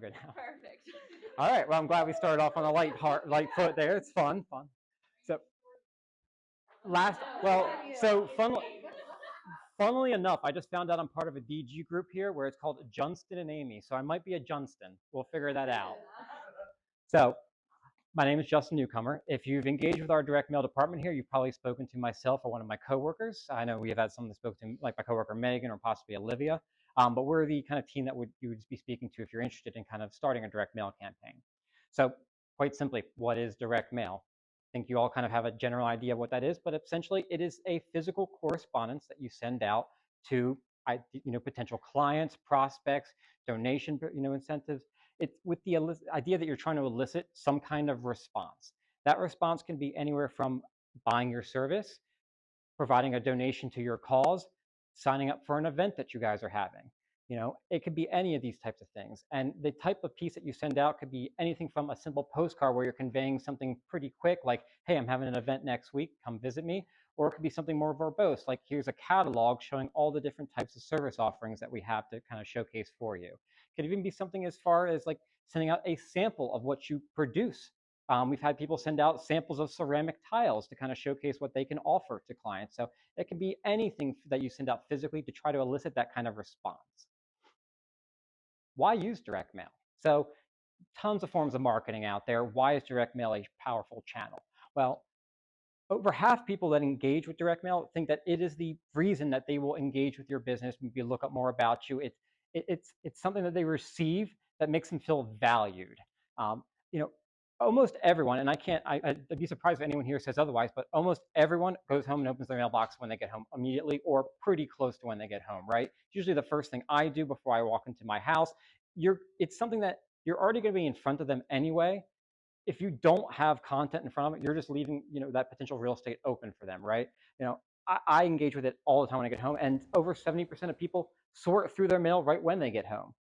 we're good now. Perfect. All right. Well, I'm glad we started off on a light foot there. It's fun. So funnily enough, I just found out I'm part of a DG group here where it's called Johnston and Amy. So I might be a Johnston. We'll figure that out. So my name is Justin Newcomer. If you've engaged with our direct mail department here, you've probably spoken to myself or one of my coworkers. I know we have had someone that spoke to, like my coworker Megan or possibly Olivia. But we're the kind of team that you would be speaking to if you're interested in kind of starting a direct mail campaign. So quite simply, what is direct mail? I think you all kind of have a general idea of what that is, but essentially it is a physical correspondence that you send out to potential clients, prospects, donation incentives. It's with the idea that you're trying to elicit some kind of response. That response can be anywhere from buying your service, providing a donation to your cause, signing up for an event that you guys are having. It could be any of these types of things. And the type of piece that you send out could be anything from a simple postcard where you're conveying something pretty quick, like, hey, I'm having an event next week, come visit me. Or it could be something more verbose, like here's a catalog showing all the different types of service offerings that we have to kind of showcase for you. It could even be something as far as like sending out a sample of what you produce. We've had people send out samples of ceramic tiles to kind of showcase what they can offer to clients. So it can be anything that you send out physically to try to elicit that kind of response. Why use direct mail? So tons of forms of marketing out there. Why is direct mail a powerful channel? Well, over half people that engage with direct mail think that it is the reason that they will engage with your business, maybe look up more about you. It's something that they receive that makes them feel valued. Um, almost everyone, and I'd be surprised if anyone here says otherwise, but almost everyone goes home and opens their mailbox when they get home immediately or pretty close to when they get home, right? It's usually the first thing I do before I walk into my house. It's something that you're already going to be in front of them anyway. If you don't have content in front of it, you're just leaving, that potential real estate open for them, right? I engage with it all the time when I get home, and over 70% of people sort through their mail right when they get home.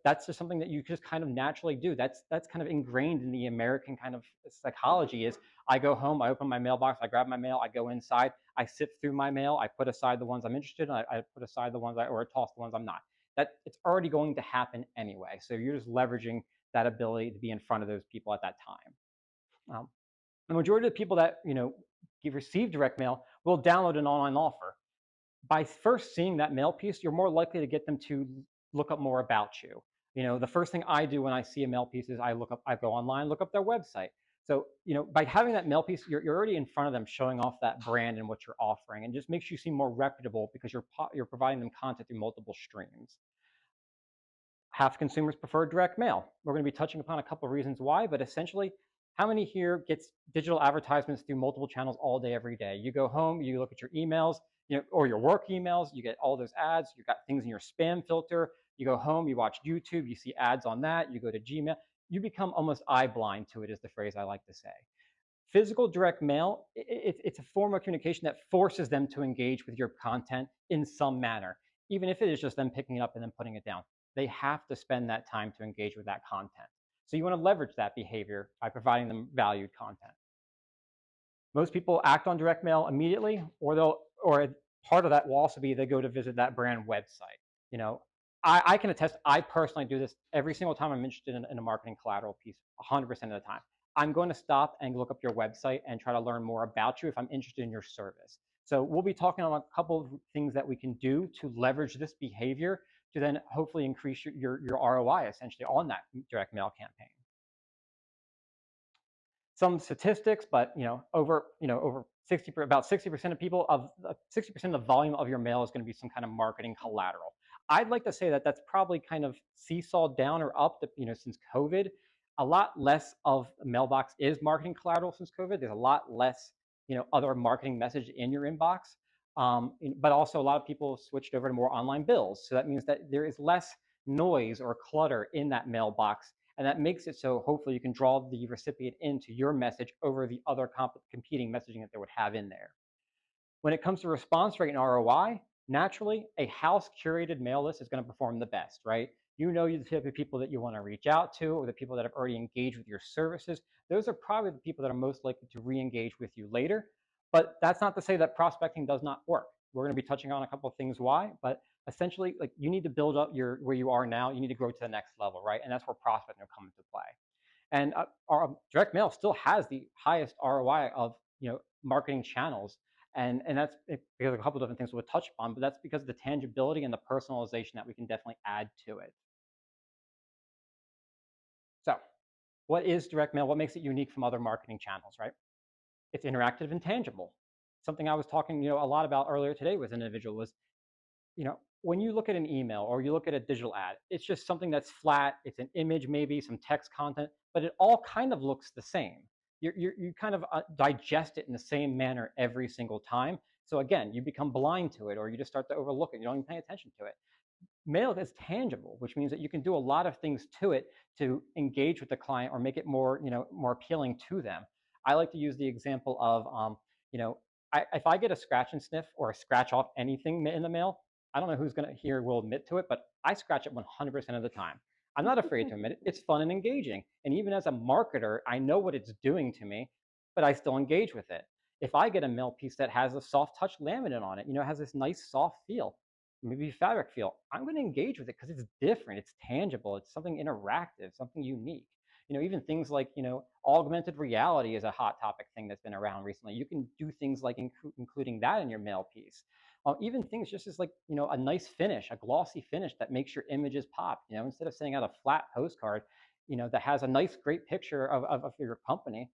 That's just something that you just kind of naturally do. That's kind of ingrained in the American kind of psychology is I go home, I open my mailbox, I grab my mail, I go inside, I sift through my mail, I put aside the ones I'm interested in, I put aside the ones or I toss the ones I'm not. It's already going to happen anyway. So you're just leveraging that ability to be in front of those people at that time. The majority of the people that receive direct mail will download an online offer. By first seeing that mail piece, you're more likely to get them to look up more about you. The first thing I do when I see a mail piece is I go online, look up their website. So, by having that mail piece, you're already in front of them showing off that brand and what you're offering, and just makes you seem more reputable because you're providing them content through multiple streams. Half consumers prefer direct mail. We're going to be touching upon a couple of reasons why, but essentially, how many here gets digital advertisements through multiple channels all day, every day? You go home, you look at your emails, or your work emails, you get all those ads, you've got things in your spam filter, you go home, you watch YouTube, you see ads on that, you go to Gmail, you become almost eye blind to it, is the phrase I like to say. Physical direct mail, it's a form of communication that forces them to engage with your content in some manner, even if it is just them picking it up and then putting it down. They have to spend that time to engage with that content. So you want to leverage that behavior by providing them valued content. Most people act on direct mail immediately, or part of that will also be they go to visit that brand website. I can attest, I personally do this every single time I'm interested in a marketing collateral piece, 100% of the time. I'm going to stop and look up your website and try to learn more about you if I'm interested in your service. So we'll be talking about a couple of things that we can do to leverage this behavior to then hopefully increase your ROI essentially on that direct mail campaign. Some statistics, but over 60%, about 60% of people, of 60% of the volume of your mail is going to be some kind of marketing collateral. I'd like to say that that's probably kind of seesawed down or up, since COVID. A lot less of mailbox is marketing collateral since COVID. There's a lot less, other marketing message in your inbox. But also a lot of people switched over to more online bills. So that means that there is less noise or clutter in that mailbox. And that makes it so hopefully you can draw the recipient into your message over the other competing messaging that they would have in there. When it comes to response rate and ROI, naturally, a house curated mail list is going to perform the best, right? The type of people that you want to reach out to, or the people that have already engaged with your services. Those are probably the people that are most likely to re-engage with you later. But that's not to say that prospecting does not work. We're going to be touching on a couple of things why, but Essentially, like you need to build up your where you are now. You need to grow to the next level, right? And that's where prospecting will come into play. And our direct mail still has the highest ROI of marketing channels, and that's because of a couple different things we'll touch upon, but that's because of the tangibility and the personalization that we can definitely add to it. So, what is direct mail? What makes it unique from other marketing channels, right? It's interactive and tangible. Something I was talking, a lot about earlier today with an individual was, when you look at an email or you look at a digital ad, it's just something that's flat. It's an image, maybe some text content, but it all kind of looks the same. You kind of digest it in the same manner every single time. So again, you become blind to it, or you just start to overlook it. You don't even pay attention to it. Mail is tangible, which means that you can do a lot of things to it to engage with the client or make it more, more appealing to them. I like to use the example of, you know, if I get a scratch and sniff or a scratch off anything in the mail, I don't know who's gonna here will admit to it, but I scratch it 100% of the time. I'm not afraid to admit it. It's fun and engaging. And even as a marketer, I know what it's doing to me, but I still engage with it. If I get a mail piece that has a soft touch laminate on it, has this nice soft feel, maybe fabric feel, I'm going to engage with it because it's different, it's tangible, it's something interactive, something unique. Even things like, augmented reality is a hot topic thing that's been around recently. You can do things like including that in your mail piece. Even things just as like, a nice finish, a glossy finish that makes your images pop. Instead of sending out a flat postcard, that has a nice, great picture of your company,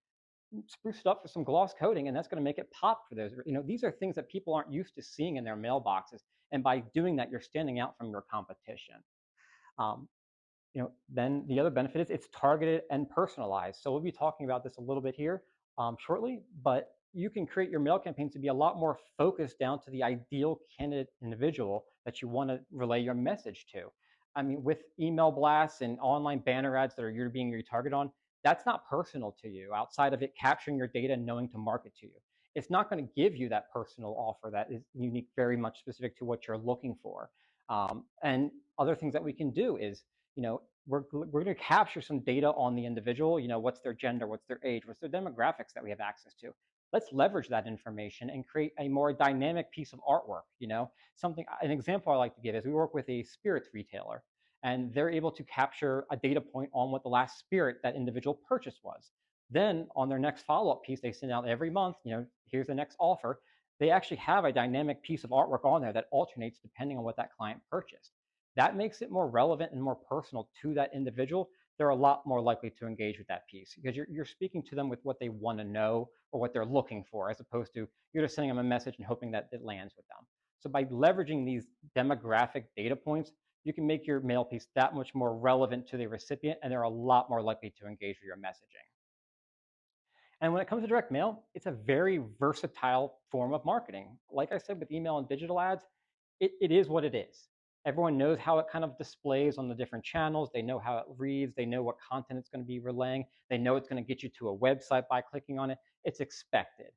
spruce it up with some gloss coating, and that's going to make it pop for those. These are things that people aren't used to seeing in their mailboxes, and by doing that, you're standing out from your competition. Um, then the other benefit is it's targeted and personalized. So we'll be talking about this a little bit here shortly, but you can create your mail campaigns to be a lot more focused down to the ideal candidate individual that you want to relay your message to. I mean, with email blasts and online banner ads that are you're being retargeted on, that's not personal to you outside of it capturing your data and knowing to market to you. It's not going to give you that personal offer that is unique, very much specific to what you're looking for. And other things that we can do is, we're going to capture some data on the individual. What's their gender, what's their age, what's their demographics that we have access to. Let's leverage that information and create a more dynamic piece of artwork. An example I like to give is we work with a spirits retailer, and they're able to capture a data point on what the last spirit that individual purchase was. Then on their next follow-up piece, they send out every month, here's the next offer. They actually have a dynamic piece of artwork on there that alternates depending on what that client purchased. That makes it more relevant and more personal to that individual. They're a lot more likely to engage with that piece because you're speaking to them with what they want to know or what they're looking for, as opposed to you're just sending them a message and hoping that it lands with them. So by leveraging these demographic data points, you can make your mail piece that much more relevant to the recipient, and they're a lot more likely to engage with your messaging. And when it comes to direct mail, it's a very versatile form of marketing. Like I said, with email and digital ads, it is what it is. Everyone knows how it kind of displays on the different channels. They know how it reads. They know what content it's going to be relaying. They know it's going to get you to a website by clicking on it. It's expected.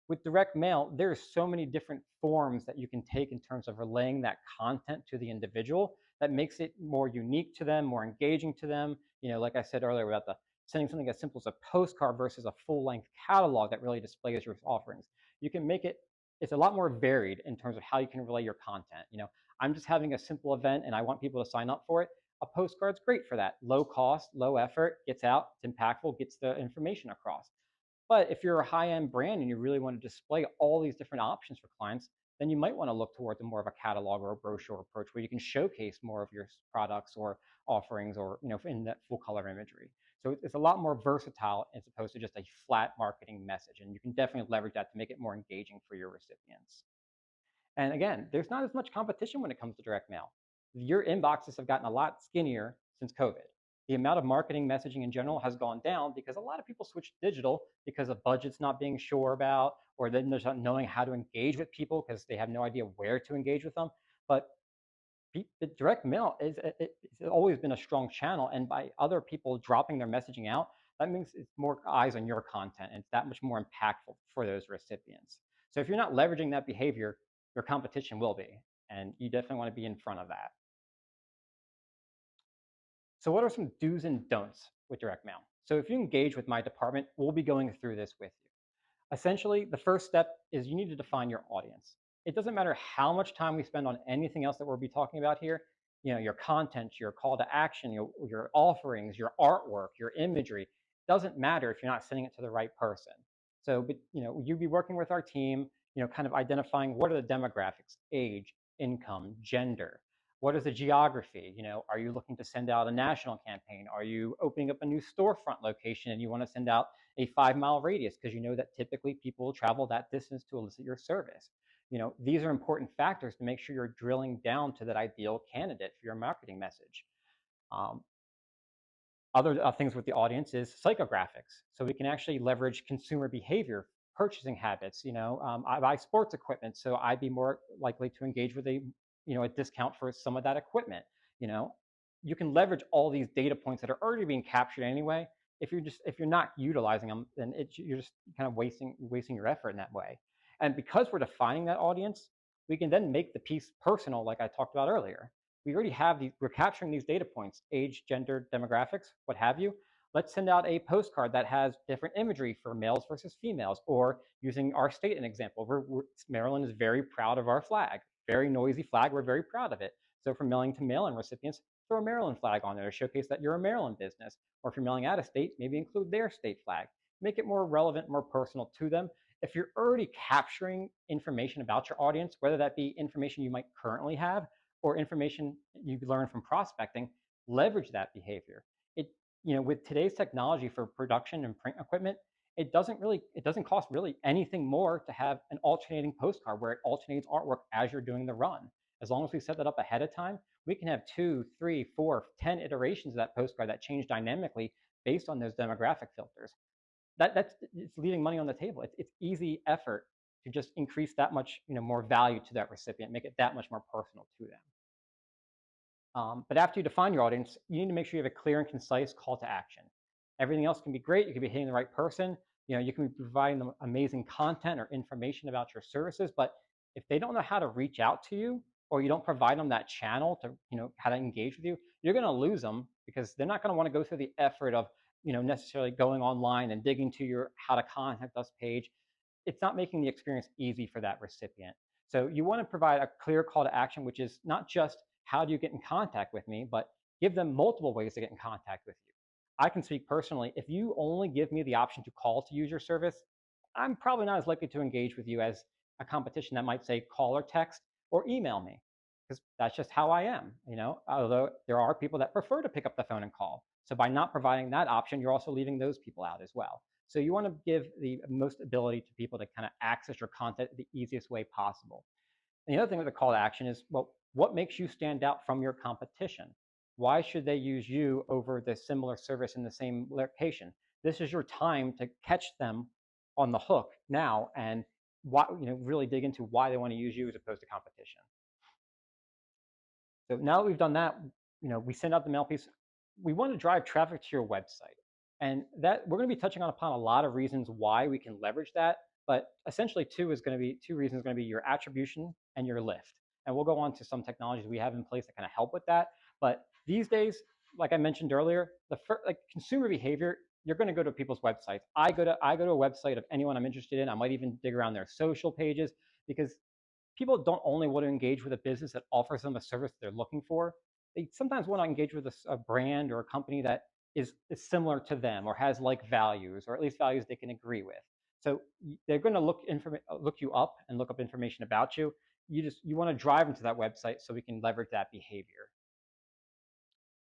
With direct mail, there's so many different forms that you can take in terms of relaying that content to the individual that makes it more unique to them, more engaging to them. Like I said earlier about the sending something as simple as a postcard versus a full-length catalog that really displays your offerings. You can make it, it's a lot more varied in terms of how you can relay your content. I'm just having a simple event and I want people to sign up for it. A postcard's great for that. Low cost, low effort, gets out, it's impactful, gets the information across. But if you're a high-end brand and you really want to display all these different options for clients, then you might want to look towards a more of a catalog or a brochure approach where you can showcase more of your products or offerings, or in that full color imagery. So it's a lot more versatile as opposed to just a flat marketing message, and you can definitely leverage that to make it more engaging for your recipients. And again, there's not as much competition when it comes to direct mail. Your inboxes have gotten a lot skinnier since COVID. The amount of marketing messaging in general has gone down because a lot of people switch digital because of budgets not being sure about, or then there's not knowing how to engage with people because they have no idea where to engage with them. But the direct mail it's always been a strong channel, and by other people dropping their messaging out, that means it's more eyes on your content, and it's that much more impactful for those recipients. So if you're not leveraging that behavior, your competition will be, and you definitely want to be in front of that. So what are some do's and don'ts with direct mail? So if you engage with my department, we'll be going through this with you. Essentially, the first step is you need to define your audience. It doesn't matter how much time we spend on anything else that we'll be talking about here, your content, your call to action, your offerings, your artwork, your imagery, doesn't matter if you're not sending it to the right person. So, but you'd be working with our team, kind of identifying what are the demographics, age, income, gender, what is the geography? Are you looking to send out a national campaign? Are you opening up a new storefront location and you want to send out a 5-mile radius because you know that typically people will travel that distance to elicit your service? These are important factors to make sure you're drilling down to that ideal candidate for your marketing message. Um, other things with the audience is psychographics. So we can actually leverage consumer behavior, purchasing habits. I buy sports equipment, so I'd be more likely to engage with a discount for some of that equipment. You know, you can leverage all these data points that are already being captured anyway. If you're not utilizing them, then you're just kind of wasting your effort in that way. And because we're defining that audience, we can then make the piece personal, like I talked about earlier. We already have we're capturing these data points, age, gender, demographics, what have you. Let's send out a postcard that has different imagery for males versus females, or using our state an example. Maryland is very proud of our flag, very noisy flag. We're very proud of it. So for mailing to mail-in recipients, throw a Maryland flag on there to showcase that you're a Maryland business. Or if you're mailing out of state, maybe include their state flag. Make it more relevant, more personal to them. If you're already capturing information about your audience, whether that be information you might currently have or information you learn from prospecting, leverage that behavior. With today's technology for production and print equipment, it doesn't cost really anything more to have an alternating postcard where it alternates artwork as you're doing the run. As long as we set that up ahead of time, we can have 2, 3, 4, 10 iterations of that postcard that change dynamically based on those demographic filters. It's leaving money on the table. It's easy effort to just increase that much more value to that recipient, make it that much more personal to them. But after you define your audience, you need to make sure you have a clear and concise call to action. Everything else can be great. You can be hitting the right person. You can be providing them amazing content or information about your services. But if they don't know how to reach out to you, or you don't provide them that channel to, how to engage with you, you're going to lose them because they're not going to want to go through the effort of, necessarily going online and digging to your how to contact us page. It's not making the experience easy for that recipient. So you want to provide a clear call to action, which is not just how do you get in contact with me, but give them multiple ways to get in contact with you. I can speak personally. If you only give me the option to call to use your service, I'm probably not as likely to engage with you as a competition that might say call or text or email me, because that's just how I am. Although there are people that prefer to pick up the phone and call. So by not providing that option, you're also leaving those people out as well. So you want to give the most ability to people to kind of access your content the easiest way possible. And the other thing with the call to action is, well, what makes you stand out from your competition? Why should they use you over the similar service in the same location? This is your time to catch them on the hook now and really dig into why they want to use you as opposed to competition. So now that we've done that, we send out the mail piece. We want to drive traffic to your website. And that we're going to be touching upon a lot of reasons why we can leverage that. But essentially, two reasons going to be your attribution and your lift. And we'll go on to some technologies we have in place that kind of help with that. But these days, like I mentioned earlier, consumer behavior, you're going to go to people's websites. I go to a website of anyone I'm interested in. I might even dig around their social pages because people don't only want to engage with a business that offers them a service they're looking for. They sometimes want to engage with a brand or a company that is similar to them or has like values, or at least values they can agree with. So they're going to look you up and look up information about you. You want to drive them to that website so we can leverage that behavior.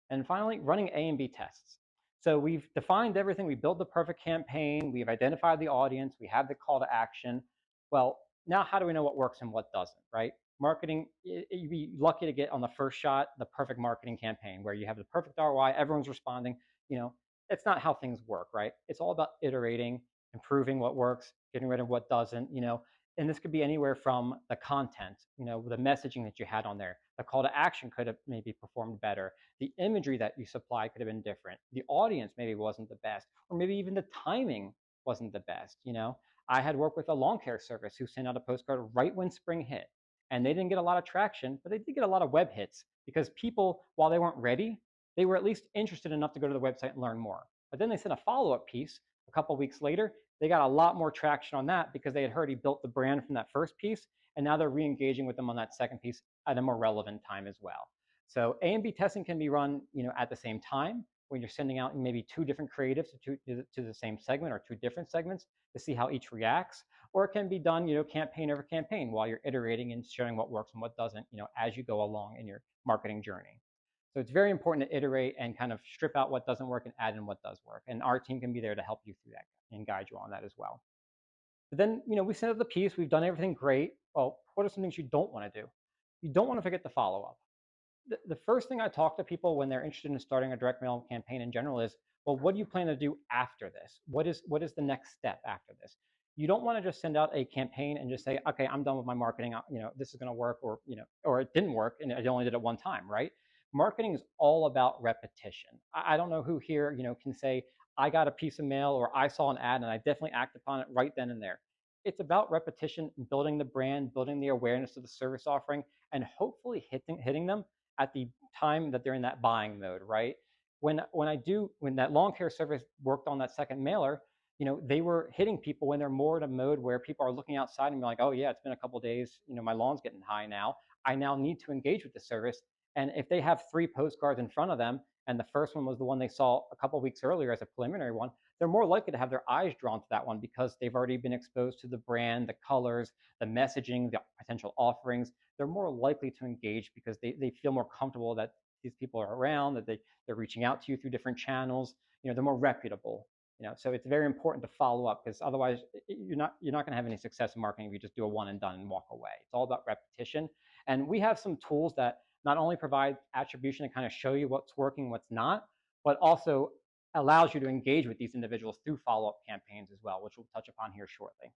And finally, running A and B tests. So we've defined everything. We built the perfect campaign. We've identified the audience. We have the call to action. Well, now how do we know what works and what doesn't, right? Marketing, you'd be lucky to get on the first shot the perfect marketing campaign where you have the perfect ROI, everyone's responding. It's not how things work, right? It's all about iterating, improving what works, getting rid of what doesn't. And this could be anywhere from the content, the messaging that you had on there. The call to action could have maybe performed better. The imagery that you supplied could have been different. The audience maybe wasn't the best, or maybe even the timing wasn't the best. I had worked with a lawn care service who sent out a postcard right when spring hit, and they didn't get a lot of traction, but they did get a lot of web hits because people, while they weren't ready, they were at least interested enough to go to the website and learn more. But then they sent a follow-up piece a couple of weeks later. They got a lot more traction on that because they had already built the brand from that first piece, and now they're re-engaging with them on that second piece at a more relevant time as well. So A and B testing can be run, at the same time when you're sending out maybe two different creatives to the same segment or two different segments to see how each reacts, or it can be done, campaign over campaign while you're iterating and sharing what works and what doesn't, as you go along in your marketing journey. So it's very important to iterate and kind of strip out what doesn't work and add in what does work. And our team can be there to help you through that and guide you on that as well. But then, we sent out the piece, we've done everything great. Well, what are some things you don't want to do? You don't want to forget the follow up. The first thing I talk to people when they're interested in starting a direct mail campaign in general is, well, what do you plan to do after this? What is the next step after this? You don't want to just send out a campaign and just say, okay, I'm done with my marketing. This is going to work, or it didn't work and I only did it one time, right? Marketing is all about repetition. I don't know who here, can say, I got a piece of mail or I saw an ad and I definitely acted upon it right then and there. It's about repetition, building the brand, building the awareness of the service offering, and hopefully hitting them at the time that they're in that buying mode, right? When that lawn care service worked on that second mailer, they were hitting people when they're more in a mode where people are looking outside and be like, oh yeah, it's been a couple of days, my lawn's getting high now. I now need to engage with the service. And if they have 3 postcards in front of them, and the first one was the one they saw a couple of weeks earlier as a preliminary one, they're more likely to have their eyes drawn to that one because they've already been exposed to the brand, the colors, the messaging, the potential offerings. They're more likely to engage because they feel more comfortable that these people are around, that they're reaching out to you through different channels. They're more reputable. So it's very important to follow up because otherwise you're not going to have any success in marketing if you just do a one and done and walk away. It's all about repetition. And we have some tools that not only provide attribution to kind of show you what's working, what's not, but also allows you to engage with these individuals through follow-up campaigns as well, which we'll touch upon here shortly.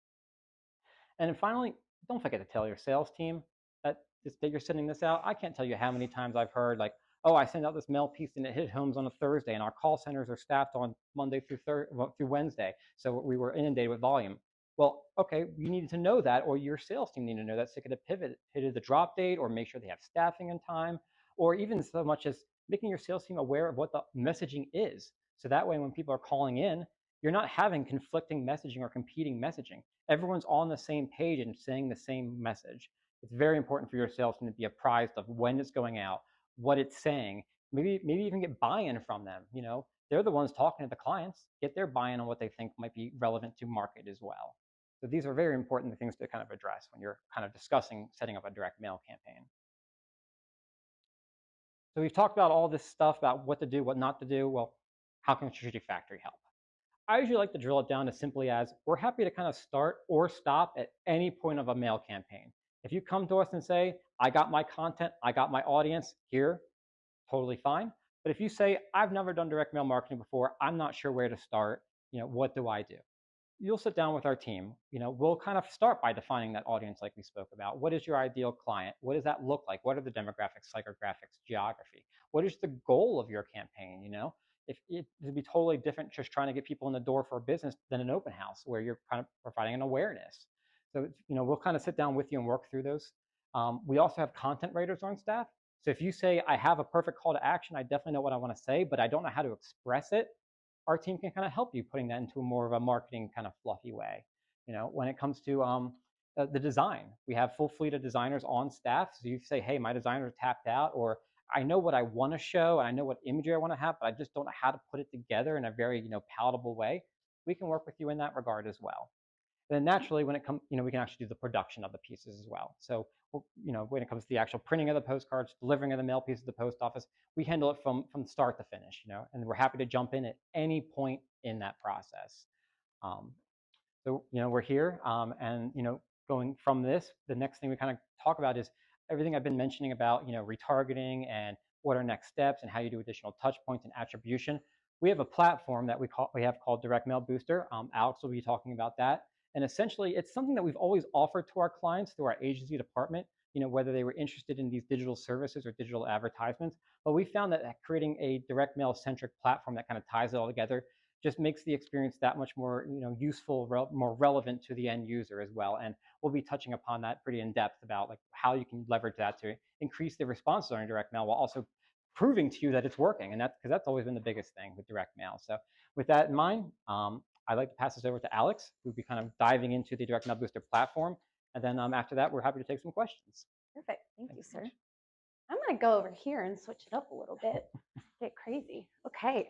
And then finally, don't forget to tell your sales team that you're sending this out. I can't tell you how many times I've heard like, oh, I sent out this mail piece and it hit homes on a Thursday, and our call centers are staffed on Monday through Wednesday, so we were inundated with volume. Well, okay, you needed to know that, or your sales team needed to know that, so they could have pitted the drop date, or make sure they have staffing in time, or even so much as making your sales team aware of what the messaging is. So that way, when people are calling in, you're not having conflicting messaging or competing messaging. Everyone's on the same page and saying the same message. It's very important for your sales team to be apprised of when it's going out, what it's saying, maybe even get buy-in from them. They're the ones talking to the clients, get their buy-in on what they think might be relevant to market as well. So these are very important things to kind of address when you're kind of discussing setting up a direct mail campaign. So we've talked about all this stuff about what to do, what not to do. Well, how can Strategic Factory help? I usually like to drill it down as simply as we're happy to kind of start or stop at any point of a mail campaign. If you come to us and say, I got my content, I got my audience here, totally fine. But if you say, I've never done direct mail marketing before, I'm not sure where to start, what do I do? You'll sit down with our team. We'll kind of start by defining that audience like we spoke about. What is your ideal client? What does that look like? What are the demographics, psychographics, geography? What is the goal of your campaign? If it would be totally different just trying to get people in the door for a business than an open house where you're kind of providing an awareness. So, we'll kind of sit down with you and work through those. We also have content writers on staff. So if you say, I have a perfect call to action, I definitely know what I want to say, but I don't know how to express it, our team can kind of help you putting that into more of a marketing kind of fluffy way. When it comes to the design, we have full fleet of designers on staff. So you say, hey, my designer tapped out, or I know what I want to show, and I know what imagery I want to have, but I just don't know how to put it together in a very palatable way. We can work with you in that regard as well. And then naturally, when it comes, we can actually do the production of the pieces as well. So, when it comes to the actual printing of the postcards, delivering of the mail piece to the post office, we handle it from start to finish, and we're happy to jump in at any point in that process. So, we're here, and, going from this, the next thing we kind of talk about is everything I've been mentioning about, retargeting and what are next steps and how you do additional touch points and attribution. We have a platform that we have called Direct Mail Booster. Alex will be talking about that. And essentially, it's something that we've always offered to our clients through our agency department, whether they were interested in these digital services or digital advertisements. But we found that creating a direct mail-centric platform that kind of ties it all together just makes the experience that much more, useful, more relevant to the end user as well. And we'll be touching upon that pretty in depth about like how you can leverage that to increase the response on direct mail while also proving to you that it's working. And that's always been the biggest thing with direct mail. So with that in mind, I'd like to pass this over to Alex, who'll be kind of diving into the Direct Mail Booster platform And then after that, we're happy to take some questions. Perfect. Thank you, sir. I'm going to go over here and switch it up a little bit. Get crazy. Okay.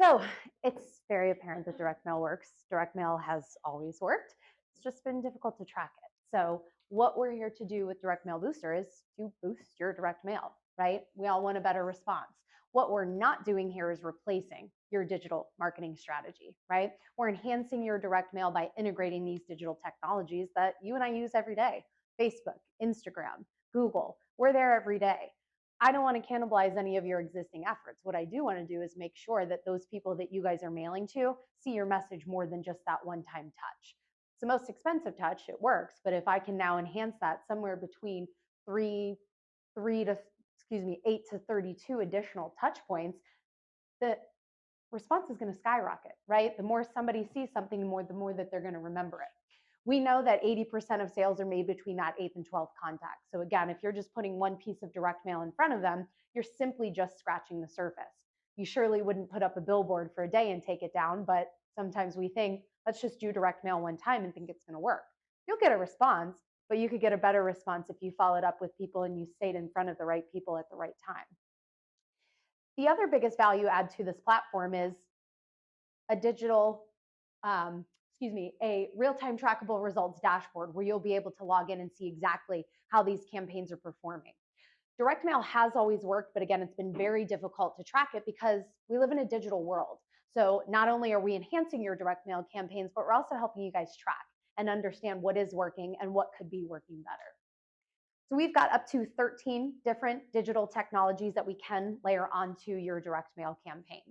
So it's very apparent that direct mail works. Direct mail has always worked. It's just been difficult to track it. So what we're here to do with Direct Mail Booster is to boost your direct mail, right? We all want a better response. What we're not doing here is replacing your digital marketing strategy, right? We're enhancing your direct mail by integrating these digital technologies that you and I use every day. Facebook, Instagram, Google, we're there every day. I don't want to cannibalize any of your existing efforts. What I do want to do is make sure that those people that you guys are mailing to see your message more than just that one-time touch. It's the most expensive touch, it works, but if I can now enhance that somewhere between 8 to 32 additional touch points, the response is going to skyrocket, right? The more somebody sees something, the more that they're going to remember it. We know that 80% of sales are made between that 8th and 12th contact. So again, if you're just putting one piece of direct mail in front of them, you're simply just scratching the surface. You surely wouldn't put up a billboard for a day and take it down, but sometimes we think, let's just do direct mail one time and think it's going to work. You'll get a response, but you could get a better response if you followed up with people and you stayed in front of the right people at the right time. The other biggest value add to this platform is a digital a real-time trackable results dashboard where you'll be able to log in and see exactly how these campaigns are performing. Direct mail has always worked, but again, it's been very difficult to track it because we live in a digital world. So not only are we enhancing your direct mail campaigns, but we're also helping you guys track and understand what is working and what could be working better. So we've got up to 13 different digital technologies that we can layer onto your direct mail campaign.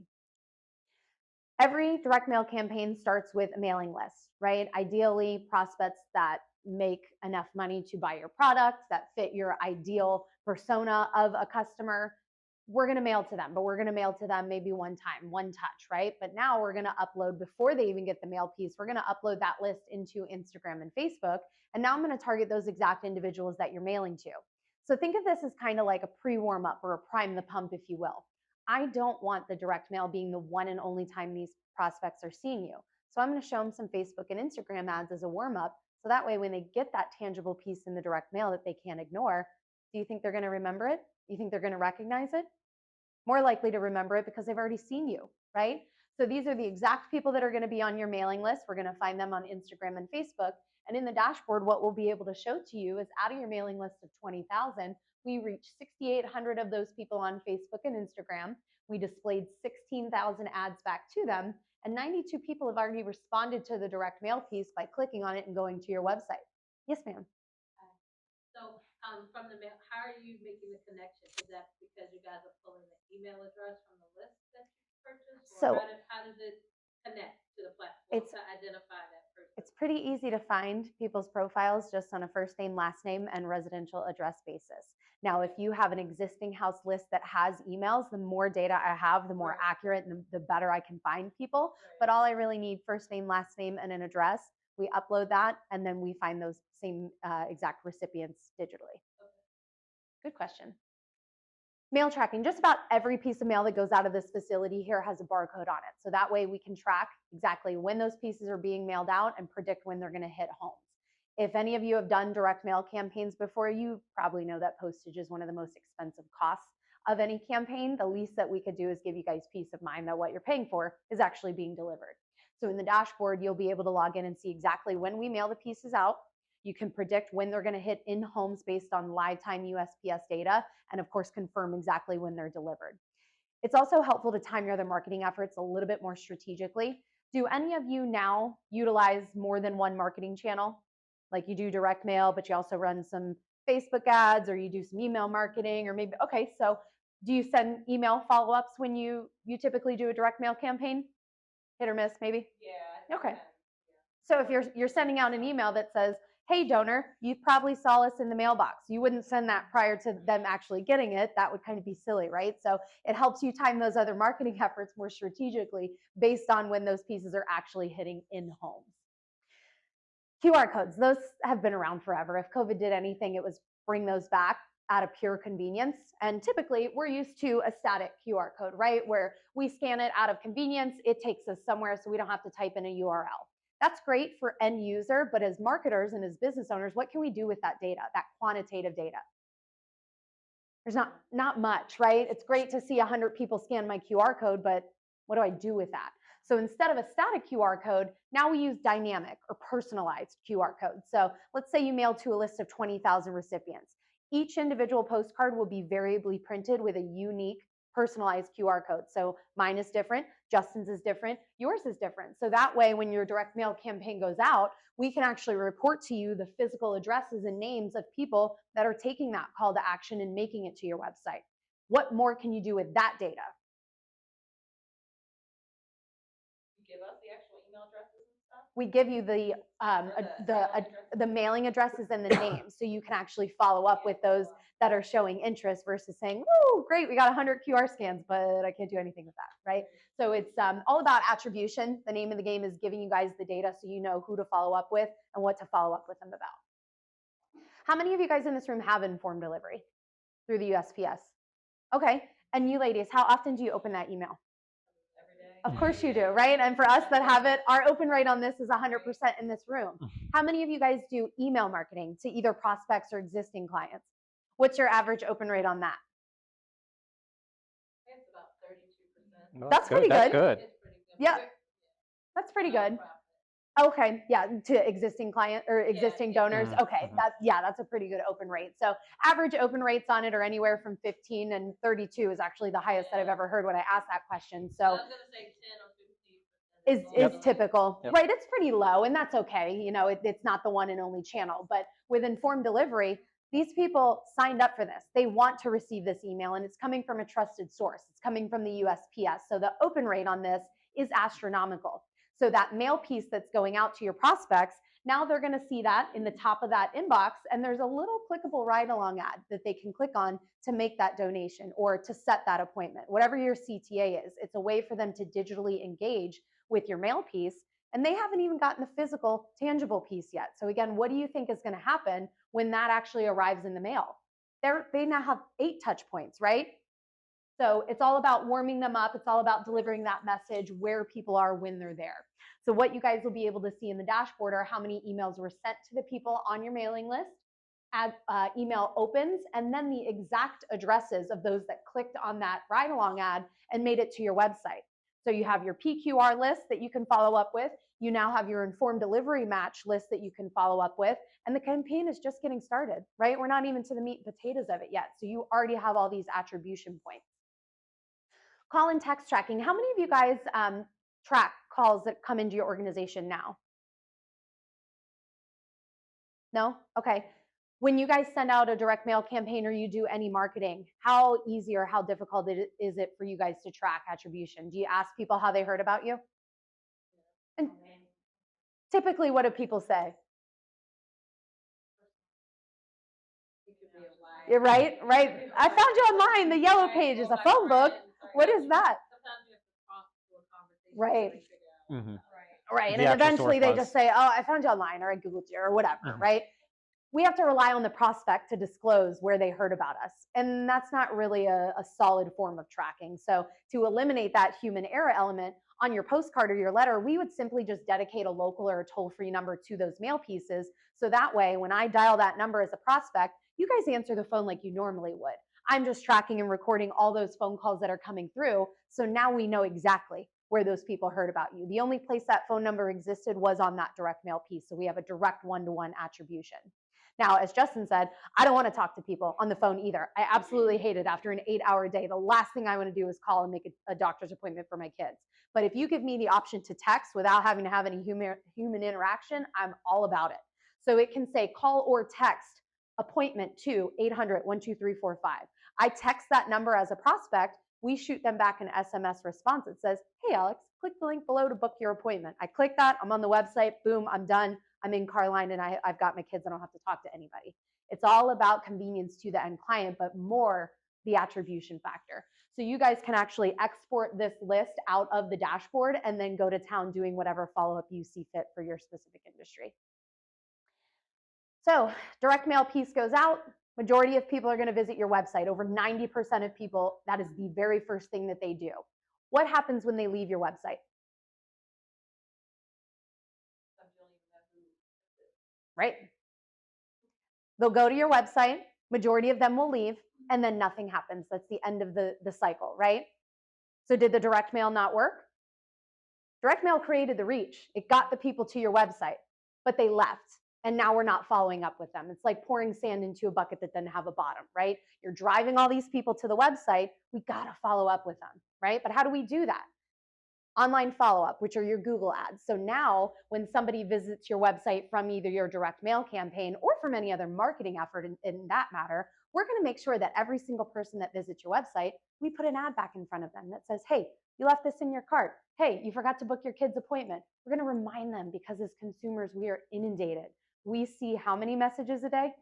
Every direct mail campaign starts with a mailing list, right? Ideally, prospects that make enough money to buy your product, that fit your ideal persona of a customer. We're going to mail to them, but we're going to mail to them maybe one time, one touch, right? But now we're going to upload before they even get the mail piece. We're going to upload that list into Instagram and Facebook. And now I'm going to target those exact individuals that you're mailing to. So think of this as kind of like a pre-warm up or a prime the pump, if you will. I don't want the direct mail being the one and only time these prospects are seeing you. So I'm going to show them some Facebook and Instagram ads as a warm up. So that way, when they get that tangible piece in the direct mail that they can't ignore, do you think they're going to remember it? Do you think they're going to recognize it? More likely to remember it because they've already seen you, right? So these are the exact people that are going to be on your mailing list. We're going to find them on Instagram and Facebook. And in the dashboard, what we'll be able to show to you is out of your mailing list of 20,000, we reached 6,800 of those people on Facebook and Instagram. We displayed 16,000 ads back to them, and 92 people have already responded to the direct mail piece by clicking on it and going to your website. Yes, ma'am. So from the mail, how are you making the connection? Is that because you guys are pulling the email address from the list that you purchased? Or how does it connect to the platform to identify that person? It's pretty easy to find people's profiles just on a first name, last name, and residential address basis. Now, if you have an existing house list that has emails, the more data I have, the more accurate and the better I can find people. But all I really need, first name, last name, and an address. We upload that, and then we find those same exact recipients digitally. Good question. Mail tracking, just about every piece of mail that goes out of this facility here has a barcode on it. So that way we can track exactly when those pieces are being mailed out and predict when they're going to hit homes. If any of you have done direct mail campaigns before, you probably know that postage is one of the most expensive costs of any campaign. The least that we could do is give you guys peace of mind that what you're paying for is actually being delivered. So in the dashboard, you'll be able to log in and see exactly when we mail the pieces out. You can predict when they're going to hit in homes based on live time USPS data, and of course, confirm exactly when they're delivered. It's also helpful to time your other marketing efforts a little bit more strategically. Do any of you now utilize more than one marketing channel? Like you do direct mail, but you also run some Facebook ads, or you do some email marketing, or maybe, okay, so do you send email follow-ups when you typically do a direct mail campaign? Hit or miss, maybe? Yeah. Okay. So if you're sending out an email that says, hey, donor, you probably saw us in the mailbox. You wouldn't send that prior to them actually getting it. That would kind of be silly, right? So it helps you time those other marketing efforts more strategically based on when those pieces are actually hitting in homes. QR codes, those have been around forever. If COVID did anything, it was bring those back out of pure convenience. And typically we're used to a static QR code, right? Where we scan it out of convenience, it takes us somewhere so we don't have to type in a URL. That's great for end user, but as marketers and as business owners, what can we do with that data, that quantitative data? There's not much, right? It's great to see 100 people scan my QR code, but what do I do with that? So instead of a static QR code, now we use dynamic or personalized QR codes. So let's say you mail to a list of 20,000 recipients. Each individual postcard will be variably printed with a unique personalized QR code. So mine is different, Justin's is different, yours is different. So that way, when your direct mail campaign goes out, we can actually report to you the physical addresses and names of people that are taking that call to action and making it to your website. What more can you do with that data? You give us the actual email addresses and stuff? We give you the mailing addresses and the names, so you can actually follow up with those that are showing interest versus saying, "Woo, great, we got 100 QR scans, but I can't do anything with that," right? So it's all about attribution. The name of the game is giving you guys the data so you know who to follow up with and what to follow up with them about. How many of you guys in this room have informed delivery through the USPS? Okay, and you ladies, how often do you open that email? Of course you do, right? And for us that have it, our open rate on this is 100% in this room. How many of you guys do email marketing to either prospects or existing clients? What's your average open rate on that? It's about 32%. Well, That's pretty That's good. good. It's pretty good. Yeah, that's pretty good. Okay, yeah, to existing client or existing donors. Mhm, Okay, mhm. that's a pretty good open rate. So average open rates on it are anywhere from 15 and 32 is actually the highest that I've ever heard when I asked that question. I So was gonna say 10 or 15%. is Yep. typical, Yep. right? It's pretty low, and that's okay. You know, it's not the one and only channel. But with informed delivery, these people signed up for this. They want to receive this email, and it's coming from a trusted source. It's coming from the USPS. So the open rate on this is astronomical. So that mail piece that's going out to your prospects, now they're going to see that in the top of that inbox, and there's a little clickable ride-along ad that they can click on to make that donation or to set that appointment. Whatever your CTA is, it's a way for them to digitally engage with your mail piece, and they haven't even gotten the physical, tangible piece yet. So again, what do you think is going to happen when that actually arrives in the mail? They now have 8 touch points, right? So it's all about warming them up. It's all about delivering that message where people are when they're there. So what you guys will be able to see in the dashboard are how many emails were sent to the people on your mailing list, email opens, and then the exact addresses of those that clicked on that ride-along ad and made it to your website. So you have your PQR list that you can follow up with. You now have your informed delivery match list that you can follow up with. And the campaign is just getting started, right? We're not even to the meat and potatoes of it yet. So you already have all these attribution points. Call and text tracking. How many of you guys track calls that come into your organization now? No? Okay. When you guys send out a direct mail campaign or you do any marketing, how easy or how difficult is it for you guys to track attribution? Do you ask people how they heard about you? And typically, what do people say? You're right, right. I found you online. The yellow page is a phone book. What is that? Sometimes you have to talk to a conversation. Right. Mhm. Right, The and actual eventually source they was. just say, oh, I found you online, or I Googled you, or whatever, right? We have to rely on the prospect to disclose where they heard about us. And that's not really a solid form of tracking. So to eliminate that human error element on your postcard or your letter, we would simply just dedicate a local or a toll-free number to those mail pieces. So that way, when I dial that number as a prospect, you guys answer the phone like you normally would. I'm just tracking and recording all those phone calls that are coming through. So now we know exactly where those people heard about you. The only place that phone number existed was on that direct mail piece. So we have a direct one-to-one attribution. Now, as Justin said, I don't want to talk to people on the phone either. I absolutely hate it after an 8-hour day. The last thing I want to do is call and make a doctor's appointment for my kids. But if you give me the option to text without having to have any human interaction, I'm all about it. So it can say call or text appointment to 800-12345. I text that number as a prospect. We shoot them back an SMS response that says, hey, Alex, click the link below to book your appointment. I click that. I'm on the website. Boom, I'm done. I'm in Carline and I've got my kids. I don't have to talk to anybody. It's all about convenience to the end client, but more the attribution factor. So you guys can actually export this list out of the dashboard and then go to town doing whatever follow-up you see fit for your specific industry. So direct mail piece goes out. Majority of people are going to visit your website. Over 90% of people, that is the very first thing that they do. What happens when they leave your website? right? They'll go to your website, majority of them will leave, and then nothing happens. That's the end of the cycle, right? So did the direct mail not work? Direct mail created the reach. It got the people to your website, but they left. And now we're not following up with them. It's like pouring sand into a bucket that doesn't have a bottom, right? You're driving all these people to the website. We gotta follow up with them, right? But how do we do that? Online follow-up, which are your Google ads. So now when somebody visits your website from either your direct mail campaign or from any other marketing effort in that matter, we're gonna make sure that every single person that visits your website, we put an ad back in front of them that says, hey, you left this in your cart. Hey, you forgot to book your kid's appointment. We're gonna remind them because as consumers, we are inundated. We see how many messages a day?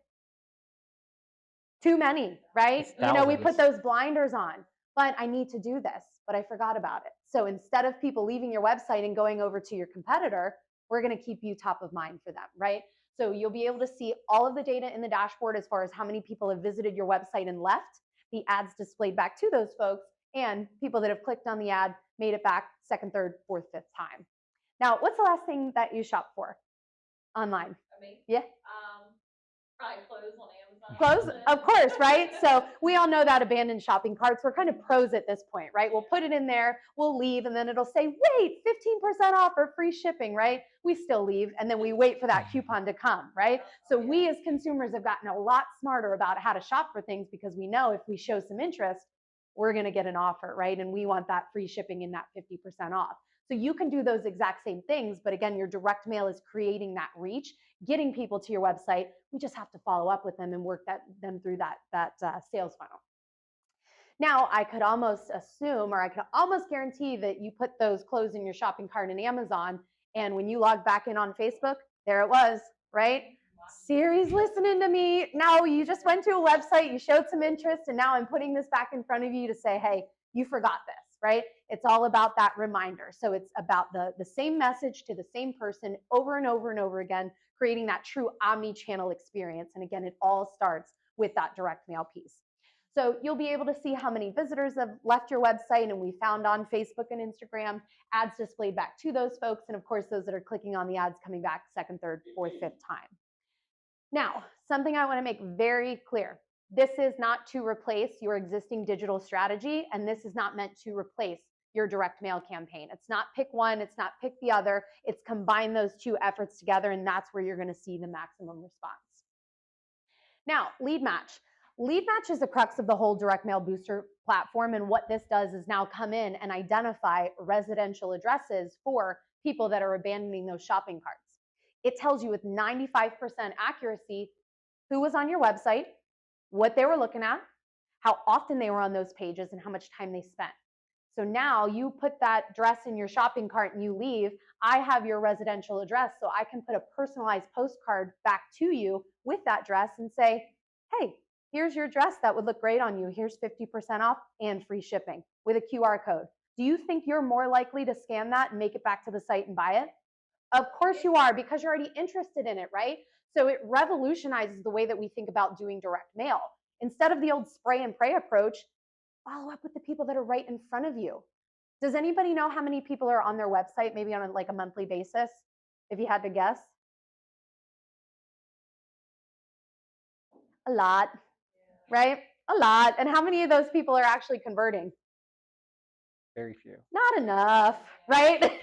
Too many, right? It's You know, we put thousands. those blinders on, but I need to do this, but I forgot about it. So instead of people leaving your website and going over to your competitor, we're gonna keep you top of mind for them, right? So you'll be able to see all of the data in the dashboard as far as how many people have visited your website and left, the ads displayed back to those folks, and people that have clicked on the ad, made it back second, third, fourth, fifth time. Now, what's the last thing that you shop for online? Me? Yeah. Probably clothes on Amazon. Clothes, of course, right? So we all know that abandoned shopping carts. We're kind of pros at this point, right? We'll put it in there, we'll leave, and then it'll say, wait, 15% off or free shipping, right? We still leave, and then we wait for that coupon to come, right? So we as consumers have gotten a lot smarter about how to shop for things because we know if we show some interest, we're gonna get an offer, right? And we want that free shipping and that 50% off. So you can do those exact same things, but again, your direct mail is creating that reach, getting people to your website. We just have to follow up with them and work them through that sales funnel. Now, I could almost assume, or I could almost guarantee that you put those clothes in your shopping cart in Amazon, and when you log back in on Facebook, there it was, right? Siri's listening to me. Now you just went to a website, you showed some interest, and now I'm putting this back in front of you to say, hey, you forgot this, right? It's all about that reminder. So it's about the same message to the same person over and over and over again, creating that true omni-channel experience. And again, it all starts with that direct mail piece. So you'll be able to see how many visitors have left your website, and we found on Facebook and Instagram ads displayed back to those folks, and of course those that are clicking on the ads coming back second, third, fourth, fifth time. Now, something I want to make very clear. This is not to replace your existing digital strategy, and this is not meant to replace your direct mail campaign. It's not pick one, it's not pick the other, it's combine those two efforts together, and that's where you're going to see the maximum response. Now, lead match. Lead match is the crux of the whole direct mail booster platform, and what this does is now come in and identify residential addresses for people that are abandoning those shopping carts. It tells you with 95% accuracy who was on your website, what they were looking at, how often they were on those pages, and how much time they spent. So now you put that dress in your shopping cart and you leave, I have your residential address, so I can put a personalized postcard back to you with that dress and say, hey, here's your dress that would look great on you. Here's 50% off and free shipping with a QR code. Do you think you're more likely to scan that and make it back to the site and buy it? Of course you are, because you're already interested in it, right? So it revolutionizes the way that we think about doing direct mail. Instead of the old spray and pray approach, follow up with the people that are right in front of you. Does anybody know how many people are on their website, maybe on like a monthly basis, if you had to guess? A lot, right? A lot. And how many of those people are actually converting? Very few. Not enough, right?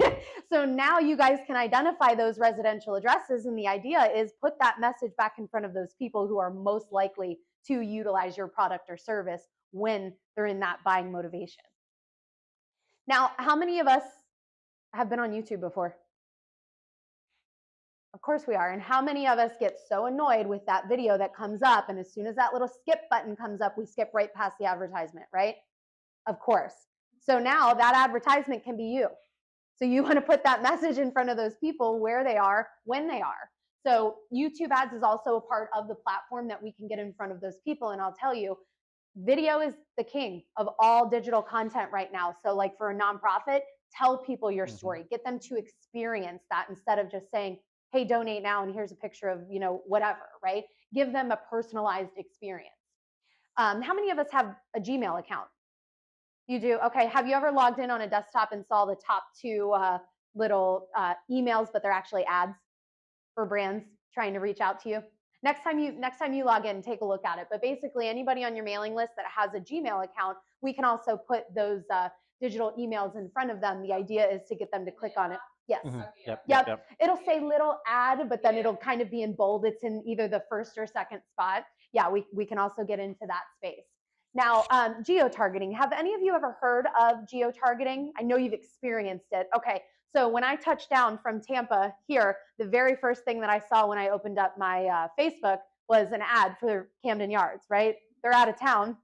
So now you guys can identify those residential addresses, and the idea is put that message back in front of those people who are most likely to utilize your product or service when they're in that buying motivation. Now, how many of us have been on YouTube before? Of course we are. And how many of us get so annoyed with that video that comes up, and as soon as that little skip button comes up, we skip right past the advertisement, right? Of course. So now that advertisement can be you. So you want to put that message in front of those people where they are, when they are. So YouTube ads is also a part of the platform that we can get in front of those people. And I'll tell you, video is the king of all digital content right now. So like for a nonprofit, tell people your story, get them to experience that instead of just saying, hey, donate now and here's a picture of, you know, whatever, right? Give them a personalized experience. How many of us have a Gmail account? You do? Okay. Have you ever logged in on a desktop and saw the top two little emails, but they're actually ads for brands? trying to reach out to you. Next time you log in, take a look at it. But basically, anybody on your mailing list that has a Gmail account, we can also put those digital emails in front of them. The idea is to get them to click on it. Yes. Mhm. Okay, Yep. It'll say little ad, but then Yeah. it'll kind of be in bold. It's in either the first or second spot. Yeah, we can also get into that space. Now, geo-targeting. Have any of you ever heard of geo-targeting? I know you've experienced it. Okay, so when I touched down from Tampa here, the very first thing that I saw when I opened up my Facebook was an ad for Camden Yards, right? They're out of town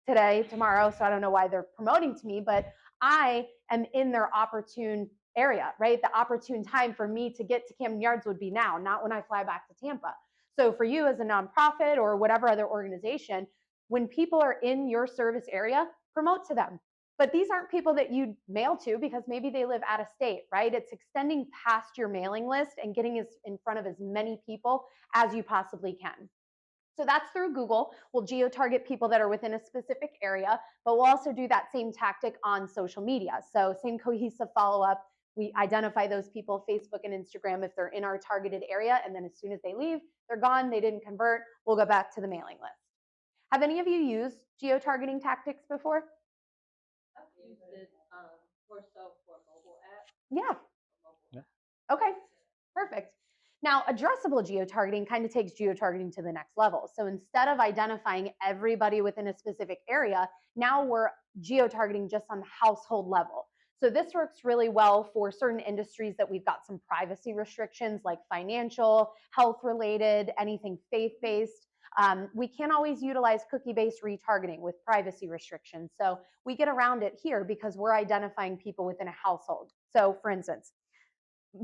today, tomorrow, so I don't know why they're promoting to me, but I am in their opportune area, right? The opportune time for me to get to Camden Yards would be now, not when I fly back to Tampa. So for you as a nonprofit or whatever other organization, when people are in your service area, promote to them. But these aren't people that you mail to because maybe they live out of state, right? It's extending past your mailing list and getting in front of as many people as you possibly can. So that's through Google. We'll geo-target people that are within a specific area, but we'll also do that same tactic on social media. So same cohesive follow-up. We identify those people, Facebook and Instagram, if they're in our targeted area, and then as soon as they leave, they're gone, they didn't convert, we'll go back to the mailing list. Have any of you used geo-targeting tactics before? I've used it more so for mobile apps. Yeah. Okay, perfect. Now, addressable geotargeting kind of takes geotargeting to the next level. So instead of identifying everybody within a specific area, now we're geotargeting just on the household level. So this works really well for certain industries that we've got some privacy restrictions like financial, health-related, anything faith-based. We can't always utilize cookie-based retargeting with privacy restrictions. So we get around it here because we're identifying people within a household. So for instance,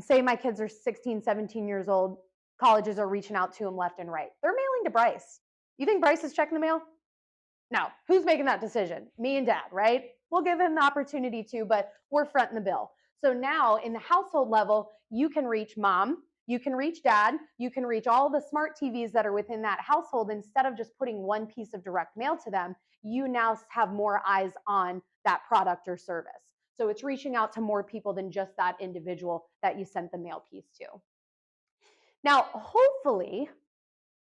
say my kids are 16, 17 years old, colleges are reaching out to them left and right. They're mailing to Bryce. You think Bryce is checking the mail? No. Who's making that decision? Me and dad, right? We'll give him the opportunity to, but we're fronting the bill. So now in the household level, you can reach mom, you can reach dad, you can reach all the smart TVs that are within that household. Instead of just putting one piece of direct mail to them, you now have more eyes on that product or service. So it's reaching out to more people than just that individual that you sent the mail piece to. Now, hopefully,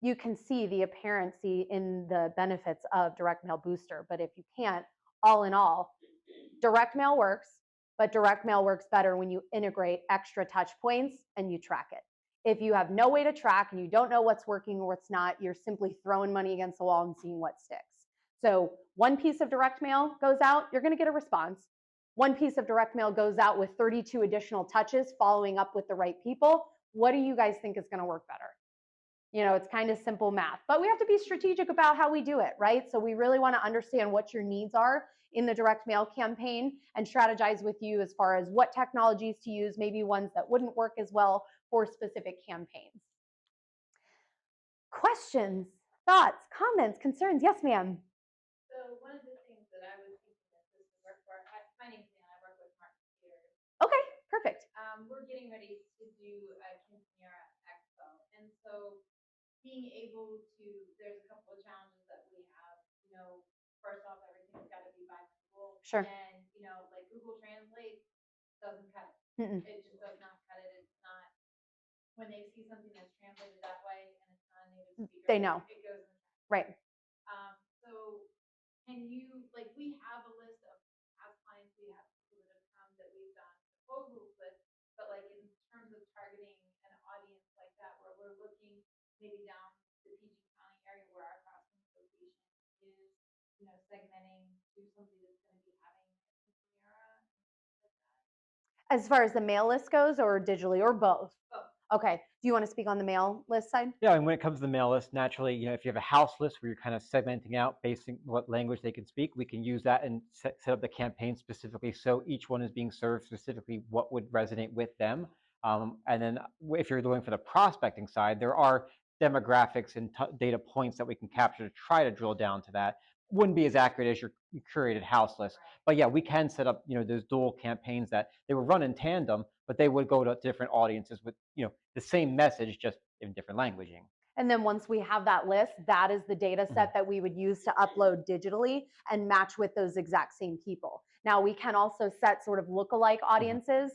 you can see the apparency in the benefits of Direct Mail Booster, but if you can't, all in all, direct mail works, but direct mail works better when you integrate extra touch points and you track it. If you have no way to track and you don't know what's working or what's not, you're simply throwing money against the wall and seeing what sticks. So one piece of direct mail goes out, you're going to get a response. One piece of direct mail goes out with 32 additional touches following up with the right people. What do you guys think is going to work better? You know, it's kind of simple math, but we have to be strategic about how we do it, right? So we really want to understand what your needs are in the direct mail campaign and strategize with you as far as what technologies to use, maybe ones that wouldn't work as well for specific campaigns. Questions, thoughts, comments, concerns? Yes, ma'am. So one of the things that I was thinking of is to work for, my name's Anna, I work with Mark Computers. Okay, perfect. We're getting ready to do a Quinceanera Expo. And so being able to, there's a couple of challenges that we have. You know, first off, everything's got to be bilingual. Sure. And, you know, like Google Translate doesn't cut it. Mm-mm. It just does not cut it. It's not, when they see something that's translated that way and it's not a native speaker, They know. it goes in. Right. So can you, like, we have a list of past clients, we have people that have come that we've done proposals with, but like in terms of targeting an audience like that, where we're looking maybe down the PG County area where our Crossings location is, you know, segmenting to somebody that's going to be having a quinceanera and things like that. As far as the mail list goes, or digitally, or both? Both. Okay. Do you want to speak on the mail list side? Yeah, and when it comes to the mail list, naturally, if you have a house list where you're kind of segmenting out based on what language they can speak, we can use that and set up the campaign specifically so each one is being served specifically what would resonate with them. And then if you're looking for the prospecting side, there are demographics and data points that we can capture to try to drill down to that. Wouldn't be as accurate as your curated house list. But yeah, we can set up, those dual campaigns that they would run in tandem, but they would go to different audiences with, the same message, just in different languaging. And then once we have that list, that is the data set that we would use to upload digitally and match with those exact same people. Now we can also set sort of lookalike audiences,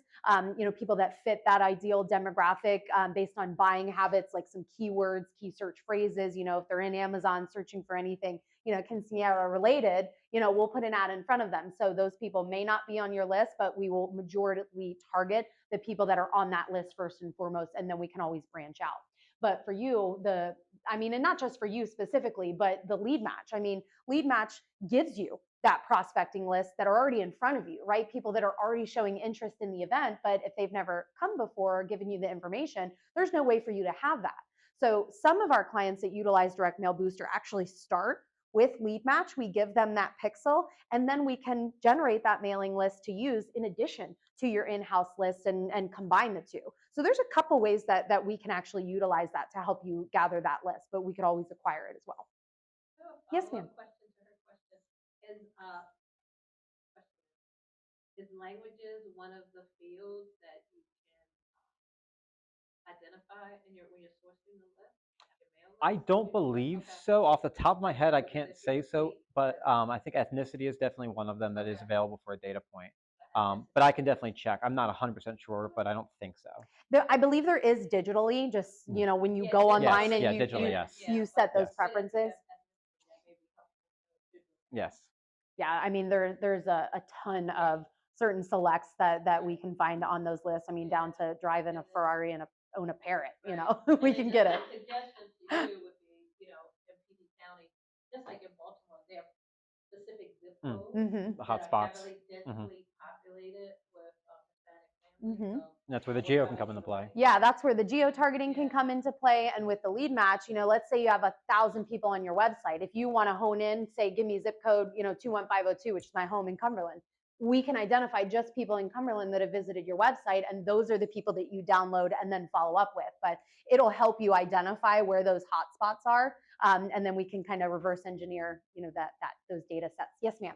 people that fit that ideal demographic based on buying habits, like some keywords, key search phrases. If they're in Amazon searching for anything, quinceañera related, we'll put an ad in front of them. So those people may not be on your list, but we will majorly target the people that are on that list first and foremost, and then we can always branch out. But for you, and not just for you specifically, but the lead match. Lead match gives you that prospecting list that are already in front of you, right? People that are already showing interest in the event, but if they've never come before or given you the information, there's no way for you to have that. So some of our clients that utilize Direct Mail Booster actually start with lead match. We give them that pixel, and then we can generate that mailing list to use in addition to your in-house list and combine the two. So there's a couple ways that we can actually utilize that to help you gather that list, but we could always acquire it as well. Yes, ma'am. Question to her question. Is languages one of the fields that you can identify when you're sourcing the list? I don't believe so. Off the top of my head, I can't say so, but I think ethnicity is definitely one of them that is available for a data point. But I can definitely check. I'm not 100% sure, but I don't think so. I believe there is digitally, just when you go online and you set those preferences. Yes. Yeah, there's a ton of certain selects that we can find on those lists. Down to drive in a Ferrari and own a parrot. We can get it. Suggestion to you would be, in PD County, just like in Baltimore, they have specific zip codes the hotspots, heavily densely populated with Hispanic families. So that's where the geo can come into play. Yeah, that's where the geo targeting can come into play. And with the lead match, let's say you have 1,000 people on your website. If you want to hone in, say, give me zip code, 21502, which is my home in Cumberland. We can identify just people in Cumberland that have visited your website, and those are the people that you download and then follow up with. But it'll help you identify where those hotspots are, and then we can kind of reverse engineer, those data sets. Yes, ma'am.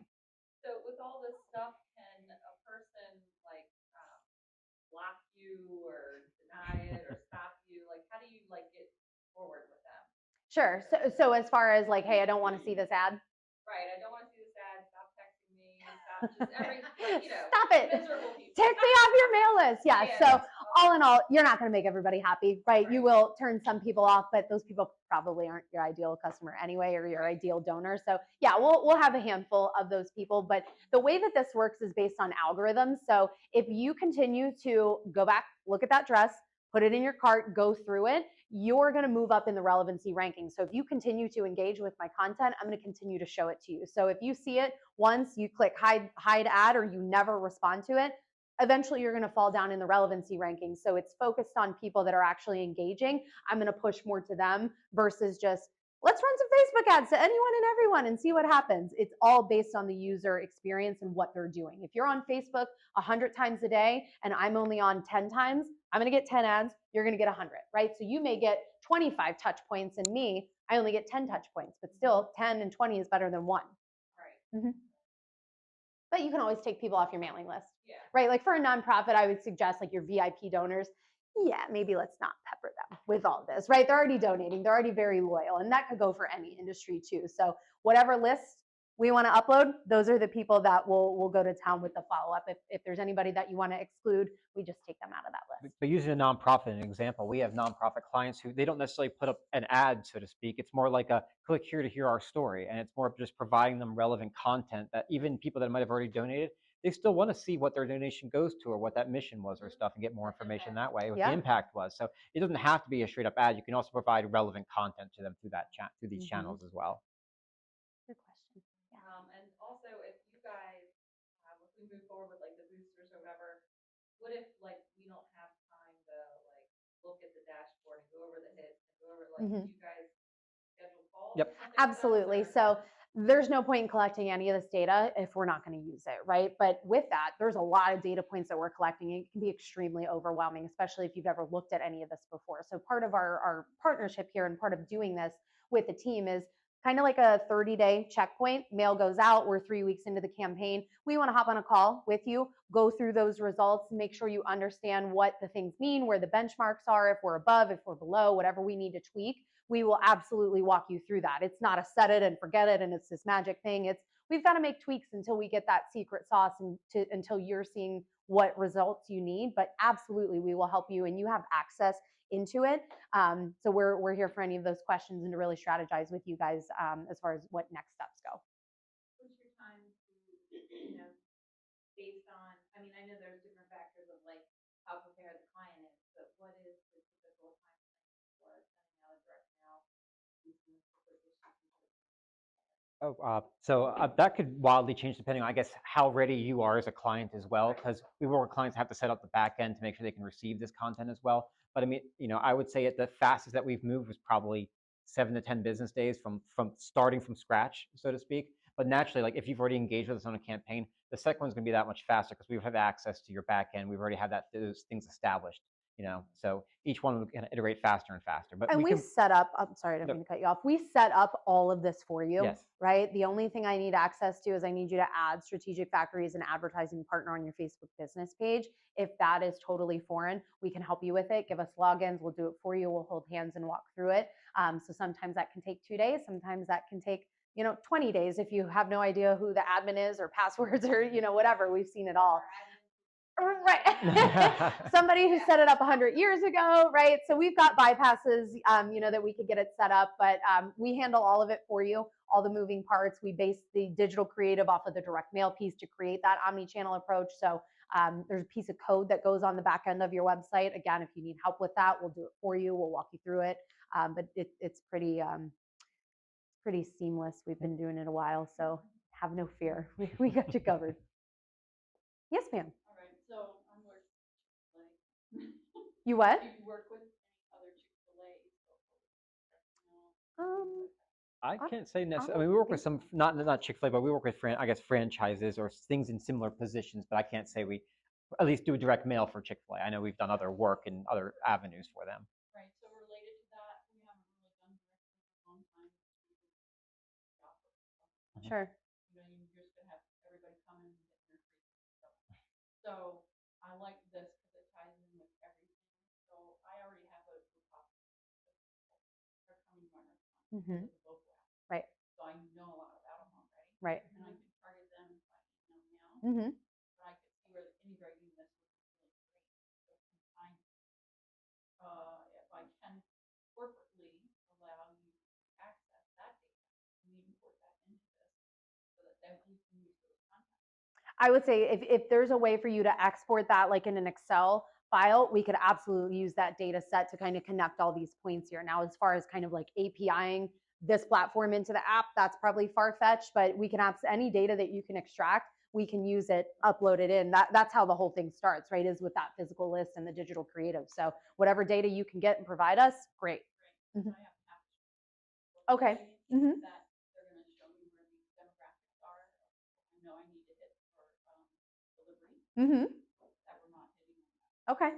So with all this stuff, can a person block you or deny it or stop you? How do you get forward with them? Sure. So as far as hey, I don't want to see this ad. Right. I don't want to see this ad. Stop texting me. Stop just every, Stop it. Miserable people. Take me off your mail list. Yeah. So all in all, you're not going to make everybody happy, right? You will turn some people off, but those people probably aren't your ideal customer anyway, or your ideal donor. So yeah, we'll have a handful of those people, but the way that this works is based on algorithms. So if you continue to go back, look at that dress, put it in your cart, go through it, you're going to move up in the relevancy ranking. So if you continue to engage with my content, I'm going to continue to show it to you. So if you see it once, you click hide ad, or you never respond to it, eventually you're going to fall down in the relevancy ranking. So it's focused on people that are actually engaging. I'm going to push more to them versus just, let's run some Facebook ads to anyone and everyone and see what happens. It's all based on the user experience and what they're doing. If you're on Facebook 100 times a day and I'm only on 10 times, I'm going to get 10 ads, you're going to get 100, right? So you may get 25 touch points, and me, I only get 10 touch points, but still 10 and 20 is better than 1. Right. But you can always take people off your mailing list, Yeah. right? For a nonprofit, I would suggest your VIP donors, yeah, maybe let's not pepper them with all this, right? They're already donating. They're already very loyal, and that could go for any industry too. So whatever list we want to upload, those are the people that will go to town with the follow-up. If there's anybody that you want to exclude, we just take them out of that list. But using a nonprofit as an example, we have nonprofit clients who they don't necessarily put up an ad, so to speak. It's more like a click here to hear our story, and it's more of just providing them relevant content that even people that might have already donated, they still want to see what their donation goes to or what that mission was or stuff, and get more information that way, what the impact was. So it doesn't have to be a straight up ad. You can also provide relevant content to them through through these channels as well. Good question. And also, if you guys, if we move forward with the boosters or whatever, what if we don't have time to look at the dashboard and go over the hits and go over do you guys schedule calls? Yep. Absolutely. So there's no point in collecting any of this data if we're not going to use it, right? But with that, there's a lot of data points that we're collecting. It can be extremely overwhelming, especially if you've ever looked at any of this before. So part of our partnership here and part of doing this with the team is kind of like a 30-day checkpoint. Mail goes out. We're 3 weeks into the campaign. We want to hop on a call with you, go through those results, make sure you understand what the things mean, where the benchmarks are, if we're above, if we're below, whatever we need to tweak. we will absolutely walk you through that. It's not a set it and forget it and it's this magic thing. It's we've got to make tweaks until we get that secret sauce and until you're seeing what results you need. But absolutely, we will help you, and you have access into it. So we're here for any of those questions and to really strategize with you guys as far as what next steps go. What's your time to, based on, I mean, I know there's different factors of like how prepared the client is, but what is the typical time for sending out a direct mail? That could wildly change depending on, I guess, how ready you are as a client as well, because we work with clients that have to set up the back end to make sure they can receive this content as well. But I mean, I would say the fastest that we've moved was probably 7 to 10 business days from starting from scratch, so to speak. But naturally, like if you've already engaged with us on a campaign, the second one's going to be that much faster because we have access to your back end. We've already had those things established. So each one will kind of iterate faster and faster. But and we set up, I'm sorry, I didn't mean to cut you off. We set up all of this for you, yes. Right? The only thing I need access to is I need you to add Strategic Factory as an advertising partner on your Facebook business page. If that is totally foreign, we can help you with it. Give us logins. We'll do it for you. We'll hold hands and walk through it. So sometimes that can take 2 days. Sometimes that can take 20 days if you have no idea who the admin is or passwords or, whatever. We've seen it all. Right. Somebody who set it up 100 years ago, right? So we've got bypasses, that we could get it set up, but we handle all of it for you, all the moving parts. We base the digital creative off of the direct mail piece to create that omni-channel approach. So there's a piece of code that goes on the back end of your website. Again, if you need help with that, we'll do it for you. We'll walk you through it. But it's pretty seamless. We've been doing it a while, so have no fear. We got you covered. Yes, ma'am. All right, so I'm working Chick-fil-A. You what? Do you work with any other Chick-fil-A? I can't say necessarily. I mean, we work with some, not Chick-fil-A, but we work with franchises or things in similar positions. But I can't say we at least do a direct mail for Chick-fil-A. I know we've done other work in other avenues for them. Right, so related to that, we haven't really done direct mail for a long time. Sure. You're just gonna have everybody come in and get their free stuff. So I like this because it ties in with everything. So I already have a group of they're coming to my restaurant. Mm-hmm. Right. So I know a lot about them already. Right. And I can target them by email now. Mm-hmm. But I could see where the integrating this would be really great. So sometimes if I can corporately allow you to access that data and import that into this so that then we can use those contacts. I would say if there's a way for you to export that like in an Excel file, we could absolutely use that data set to kind of connect all these points here. Now, as far as kind of like APIing this platform into the app, that's probably far-fetched, but we can any data that you can extract, we can use it, upload it in. That's how the whole thing starts, right? Is with that physical list and the digital creative. So whatever data you can get and provide us, great. Right. Mhm. I have apps. Okay. Mm-hmm. That they're going to show me where these demographics are. I know I need to hit for delivery. Mm-hmm. That we're not hitting on that. Okay.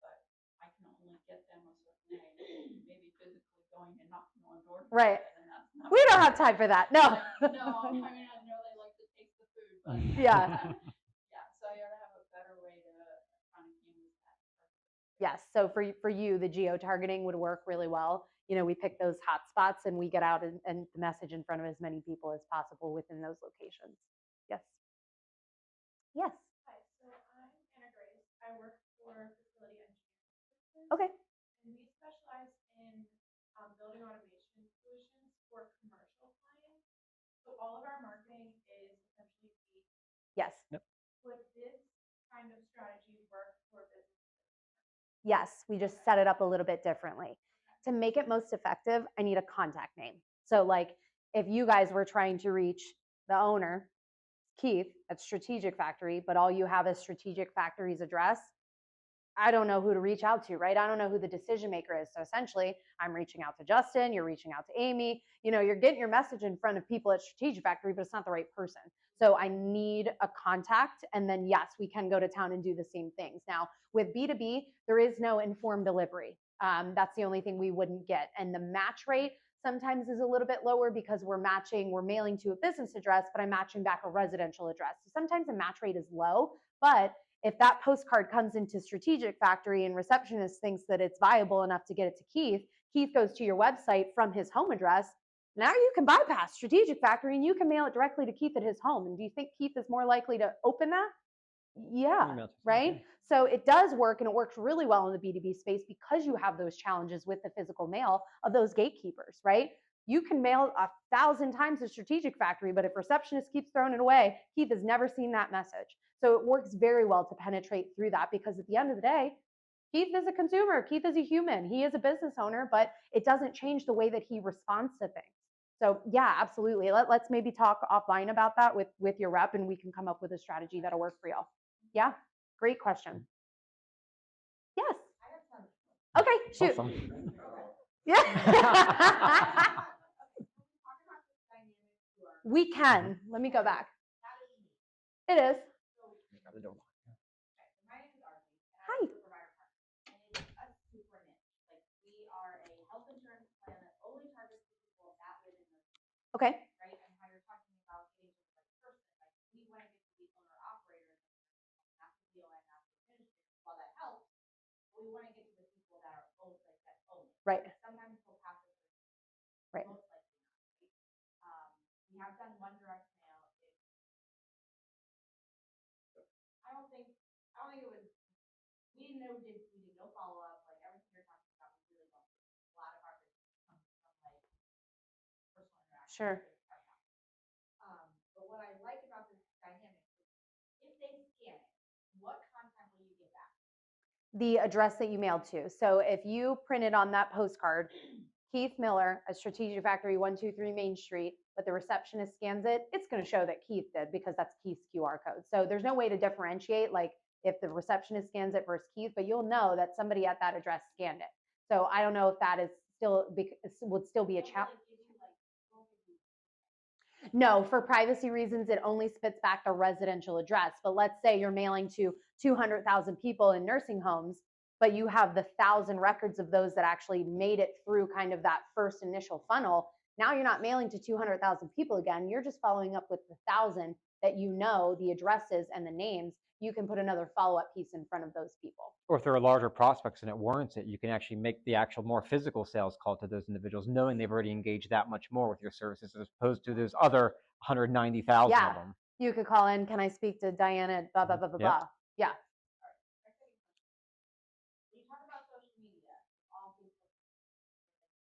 But I can only get them a certain way. Maybe physically going and knocking on doors. Right. And that's not We don't have time for that. No. No, I mean, I know they like to taste the food, but Yeah. yeah, so I gotta have a better way to kind of canvas that. Yes. So for you, the geo-targeting would work really well. We pick those hot spots and we get out and the message in front of as many people as possible within those locations. Yes. Yes. Hi, so I'm Anna Grace. I work for Facility Engineering. Okay. And we specialize in building automation solutions for commercial clients. So all of our marketing is essentially B2B. Yes. Yep. Would this kind of strategy work for businesses? Yes. We just set it up a little bit differently. To make it most effective, I need a contact name. So like if you guys were trying to reach the owner, Keith at Strategic Factory, but all you have is Strategic Factory's address, I don't know who to reach out to, right? I don't know who the decision maker is. So essentially, I'm reaching out to Justin, you're reaching out to Amy, you're getting your message in front of people at Strategic Factory, but it's not the right person. So I need a contact, and then yes, we can go to town and do the same things. Now, with B2B, there is no informed delivery. That's the only thing we wouldn't get. And the match rate sometimes is a little bit lower because we're mailing to a business address, but I'm matching back a residential address. So sometimes the match rate is low, but if that postcard comes into Strategic Factory and receptionist thinks that it's viable enough to get it to Keith, Keith goes to your website from his home address, now you can bypass Strategic Factory and you can mail it directly to Keith at his home. And do you think Keith is more likely to open that? Yeah, Email to right? somebody. So it does work, and it works really well in the B2B space because you have those challenges with the physical mail of those gatekeepers, right? You can mail 1,000 times to Strategic Factory, but if receptionist keeps throwing it away, Keith has never seen that message. So it works very well to penetrate through that, because at the end of the day, Keith is a consumer, Keith is a human, he is a business owner, but it doesn't change the way that he responds to things. So yeah, absolutely. Let's maybe talk offline about that with your rep, and we can come up with a strategy that'll work for y'all. Yeah, great question. Yes. Okay, shoot. Awesome. Yeah. We can. Let me go back. It is. My name is Archie. Hi. And I'm a provider partner. And it's a super niche. Like, we are a health insurance plan that only targets the people that live in those, Okay. right? And how you're talking about getting to the right person. Like, we want to get to the owner operators, not the DON, not the administrator. While that helps, we want to get to the people that are owned, like that own it. Right. Sometimes they'll pass it. Right. Most likely not. Right? We have done one direct mail. I don't think it was. We did no follow up. Like, everything you're talking about, we really don't. A lot of our business comes from like personal interaction. Sure. But what I like about this dynamic is, if they scan it, what content will you get back? The address that you mailed to. So if you printed on that postcard, Keith Miller, a Strategic Factory 123 Main Street, but the receptionist scans it, it's going to show that Keith did, because that's Keith's QR code. So there's no way to differentiate, like if the receptionist scans it versus Keith, but you'll know that somebody at that address scanned it. So I don't know if that is still, would still be a challenge. No, for privacy reasons, it only spits back the residential address. But let's say you're mailing to 200,000 people in nursing homes, but you have the 1,000 records of those that actually made it through kind of that first initial funnel. Now you're not mailing to 200,000 people again. You're just following up with the 1,000 that you know, the addresses and the names. You can put another follow-up piece in front of those people. Or if there are larger prospects and it warrants it, you can actually make the actual more physical sales call to those individuals, knowing they've already engaged that much more with your services, as opposed to those other 190,000 Yeah. of them. You could call in, can I speak to Diana, blah, blah, blah, blah, Yep. blah. Yeah. When you talk about social media, all people,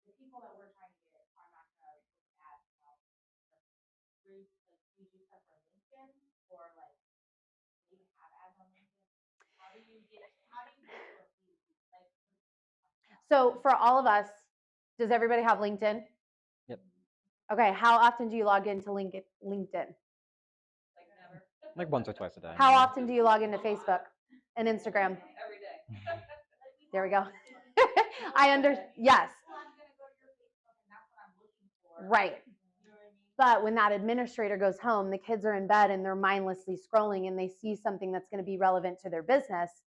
the people that we're trying to get are not going to look at ads. We do stuff for LinkedIn, or like, we even have ads on LinkedIn. How do you get to a feed? Like, So for all of us, does everybody have LinkedIn? Yep. Okay, how often do you log into LinkedIn? like never. Like once or twice a day. How often do you log into Facebook and Instagram? Every day. There we go. I understand. Yes, Well, I'm gonna go to your Facebook, and that's what I'm looking for. right. You know what I mean? But when that administrator goes home, the kids are in bed and they're mindlessly scrolling, and they see something that's going to be relevant to their business.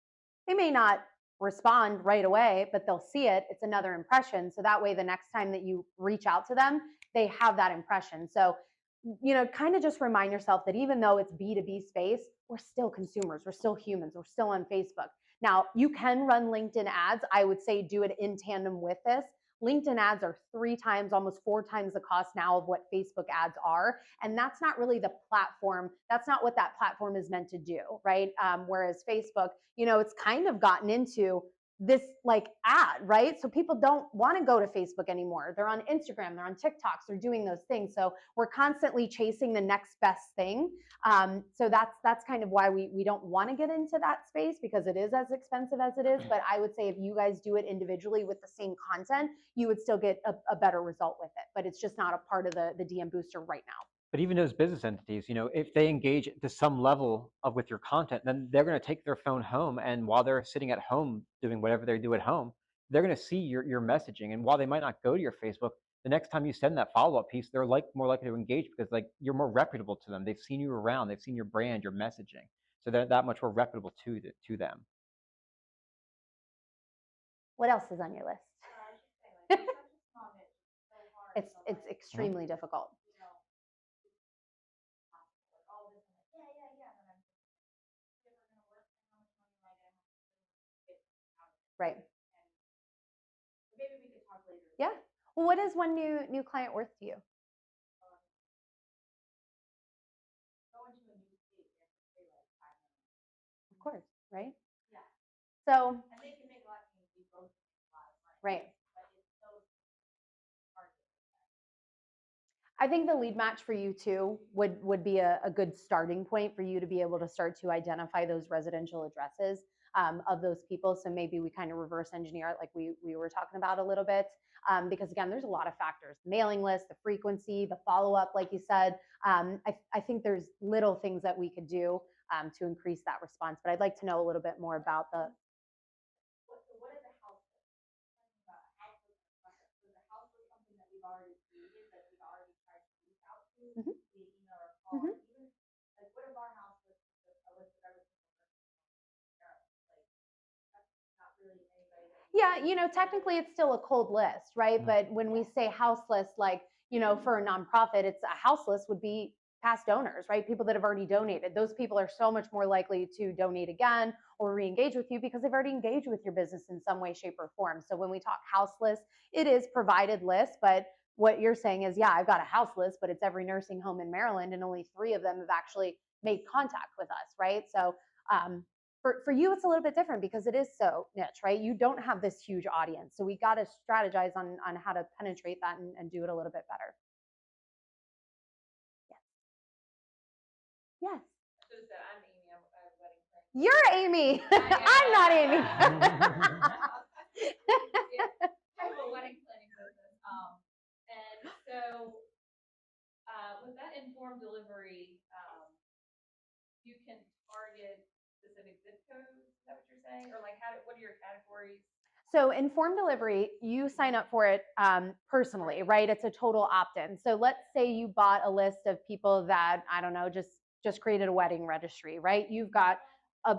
They may not respond right away, but they'll see it. It's another impression. So that way, the next time that you reach out to them, they have that impression. So, kind of just remind yourself that even though it's B2B space, we're still consumers. We're still humans. We're still on Facebook. Now, you can run LinkedIn ads. I would say do it in tandem with this. LinkedIn ads are 3 times, almost 4 times the cost now of what Facebook ads are. And that's not really the platform. That's not what that platform is meant to do, right? Whereas Facebook, it's kind of gotten into this like ad, right? So people don't want to go to Facebook anymore. They're on Instagram, they're on TikToks, they're doing those things. So we're constantly chasing the next best thing. So that's kind of why we don't want to get into that space, because it is as expensive as it is. But I would say if you guys do it individually with the same content, you would still get a better result with it. But it's just not a part of the DM booster right now. But even those business entities, if they engage to some level with your content, then they're going to take their phone home, and while they're sitting at home doing whatever they do at home, they're going to see your messaging. And while they might not go to your Facebook, the next time you send that follow-up piece, they're more likely to engage, because you're more reputable to them. They've seen you around, they've seen your brand, your messaging, so they're that much more reputable to them. What else is on your list? I should say, like, it's such a small niche. It's so hard. It's to, like, extremely difficult. all this, and like, yeah. And then I'm just like, is it ever gonna work? And how much money am I gonna have to get out of it? Right. And maybe we could talk later Yeah. Well, what is one new client worth to you? Going to a new state, you have to pay like $5 million. Of course, right? Yeah. So, And they can make a lot of money, we both make a lot of money. right. But it's still hard to protect. I think the lead match for you too would be a good starting point for you to be able to start to identify those residential addresses of those people. So maybe we kind of reverse engineer it like we were talking about a little bit. Because again, there's a lot of factors: mailing list, the frequency, the follow-up, like you said. I think there's little things that we could do to increase that response. But I'd like to know a little bit more about the. What is a house list? Talking about a house list or bucket. So the house list something that we've already created, that we've already tried to reach out to Mhm. via email or call, Mhm. or even like what if our house list is a list of every single person in Maryland? Like that's not really anybody that we Yeah, technically it's still a cold list, right? Mm. But when we say house list, like, for a nonprofit, it's a house list would be past donors, right? People that have already donated. Those people are so much more likely to donate again or re-engage with you because they've already engaged with your business in some way, shape, or form. So when we talk house list, it is provided list, but what you're saying is, yeah, I've got a house list, but it's every nursing home in Maryland, and only 3 of them have actually made contact with us, right? So for you, it's a little bit different because it is so niche, right? You don't have this huge audience. So we got to strategize on how to penetrate that and do it a little bit better. Yes. So that I'm Amy, I'm a wedding planner. You're Amy. I'm not Amy. I have a wedding planning business. And so with that informed delivery, you can target specific zip codes. Is that what you're saying? Or like what are your categories? So informed delivery, you sign up for it personally, right? It's a total opt-in. So let's say you bought a list of people that, I don't know, just created a wedding registry, right? You've got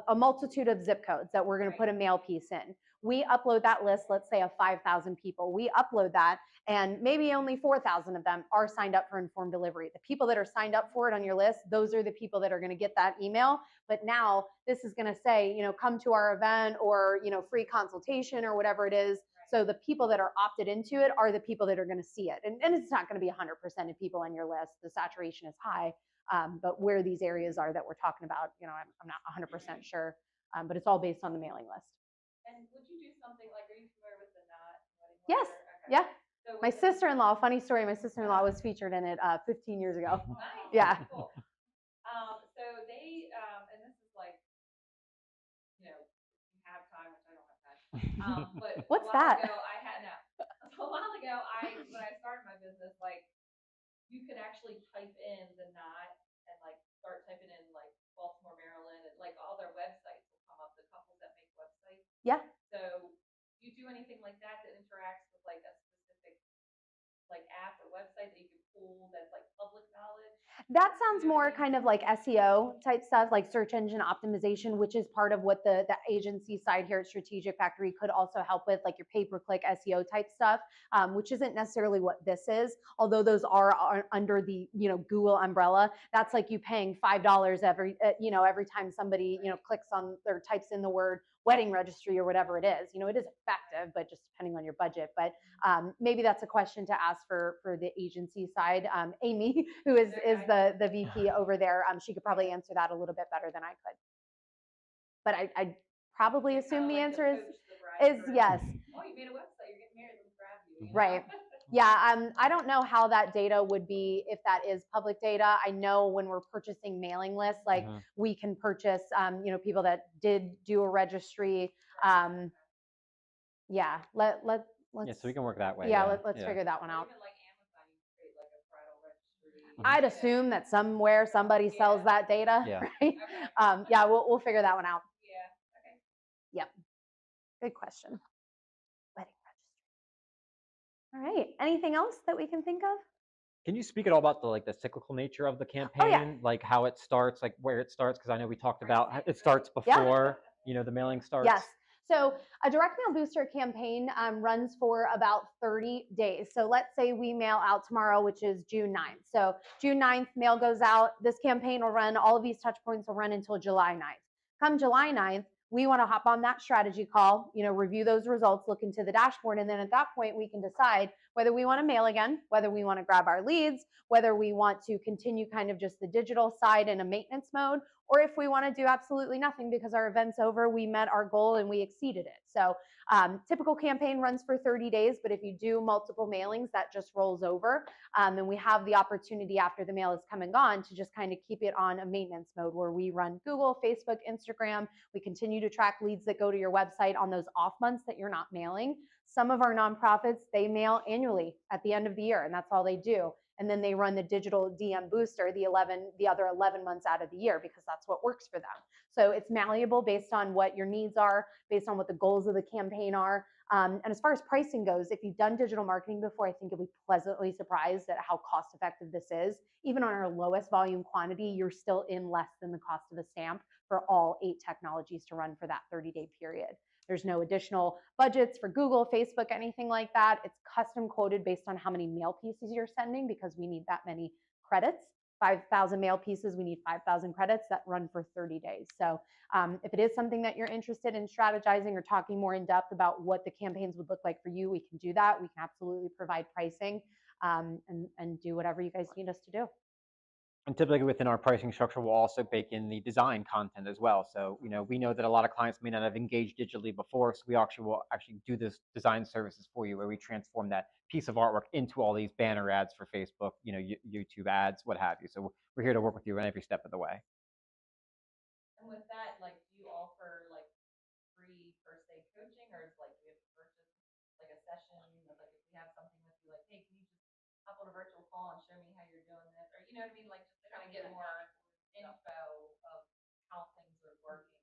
a multitude of zip codes that we're going to put a mail piece in. We upload that list, let's say of 5,000 people. We upload that, and maybe only 4,000 of them are signed up for informed delivery. The people that are signed up for it on your list, those are the people that are going to get that email. But now this is going to say, come to our event, or, free consultation, or whatever it is. So the people that are opted into it are the people that are going to see it. And it's not going to be 100% of people on your list. The saturation is high. But where these areas are that we're talking about, I'm not 100% sure. But it's all based on the mailing list. And would you do something like, are you familiar with the Knot wedding Yes. wire? Okay. Yeah. So My with the- sister-in-law, funny story, my sister-in-law was featured in it 15 years ago. Nice. Yeah. Cool. So they, and this is like, you have time, which I don't have time. But What's a while that? ago, a while ago, when I started my business, like you could actually type in the Knot and like start typing in like Baltimore, Maryland, and like all their websites will come up. The couples that make websites. Yeah. So you do anything like that interacts with like a specific like app or website that you can pull that's like public knowledge? That sounds more kind of like SEO type stuff, like search engine optimization, which is part of what the agency side here at Strategic Factory could also help with, like your pay-per-click SEO type stuff, which isn't necessarily what this is, although those are under the Google umbrella. That's like you paying $5 every time somebody clicks on or types in the word wedding registry or whatever it is. It is effective, but just depending on your budget. But maybe that's a question to ask for the agency side. Amy, who is the VP over there, she could probably answer that a little bit better than I could. But I probably assume the answer is yes. Oh, you made a website, you're getting married, let's grab you. Right. Yeah, I don't know how that data would be if that is public data. I know when we're purchasing mailing lists, like we can purchase, people that did do a registry. Yeah, let's. Yeah, so we can work that way. Yeah, let's figure that one out. Even like Amazon, you can create like a bridal registry. I'd assume that somewhere somebody sells that data. Yeah. Right? Okay. Yeah, we'll figure that one out. Yeah. Okay. Yep. Good question. Wedding registry. All right. Anything else that we can think of? Can you speak at all about the cyclical nature of the campaign, like how it starts, like where it starts? Because I know we talked about it starts before the mailing starts. Yes. So a direct mail booster campaign runs for about 30 days. So let's say we mail out tomorrow, which is June 9th. So June 9th, mail goes out. This campaign will run, all of these touch points will run until July 9th. Come July 9th, We want to hop on that strategy call, review those results, look into the dashboard, and then at that point we can decide whether we want to mail again, whether we want to grab our leads, whether we want to continue kind of just the digital side in a maintenance mode, or if we want to do absolutely nothing because our event's over, we met our goal and we exceeded it. So typical campaign runs for 30 days, but if you do multiple mailings, that just rolls over. And we have the opportunity after the mail is come and gone to just kind of keep it on a maintenance mode where we run Google, Facebook, Instagram. We continue to track leads that go to your website on those off months that you're not mailing. Some of our nonprofits, they mail annually at the end of the year, and that's all they do. And then they run the digital DM booster the other 11 months out of the year because that's what works for them. So it's malleable based on what your needs are, based on what the goals of the campaign are. And as far as pricing goes, if you've done digital marketing before, I think you'll be pleasantly surprised at how cost effective this is. Even on our lowest volume quantity, you're still in less than the cost of a stamp for all 8 technologies to run for that 30-day period. There's no additional budgets for Google, Facebook, anything like that. It's custom quoted based on how many mail pieces you're sending because we need that many credits. 5,000 mail pieces, we need 5,000 credits that run for 30 days. So if it is something that you're interested in strategizing or talking more in depth about what the campaigns would look like for you, we can do that. We can absolutely provide pricing and do whatever you guys need us to do. And typically within our pricing structure, we'll also bake in the design content as well. So, we know that a lot of clients may not have engaged digitally before, so we will actually do this design services for you where we transform that piece of artwork into all these banner ads for Facebook, YouTube ads, what have you. So we're here to work with you on every step of the way. And with that, like, do you offer like free first aid coaching, or is like do we have to purchase like a session? Like if we have something with you, like, hey, can you just hop on a virtual call and show me how you're doing this, or you know what I mean, like just to kind of get more info of how things are working.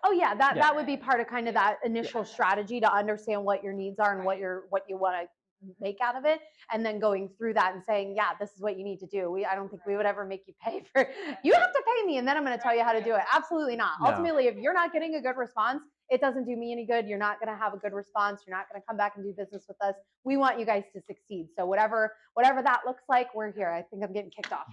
Oh yeah, that would be part of kind of that initial strategy to understand what your needs are and what you want to make out of it, and then going through that and saying, yeah, this is what you need to do. I don't think we would ever make you pay for, you have to pay me and then I'm going to tell you how to do it. Absolutely not. No. Ultimately, if you're not getting a good response, it doesn't do me any good. You're not going to have a good response. You're not going to come back and do business with us. We want you guys to succeed. So whatever that looks like, we're here. I think I'm getting kicked off.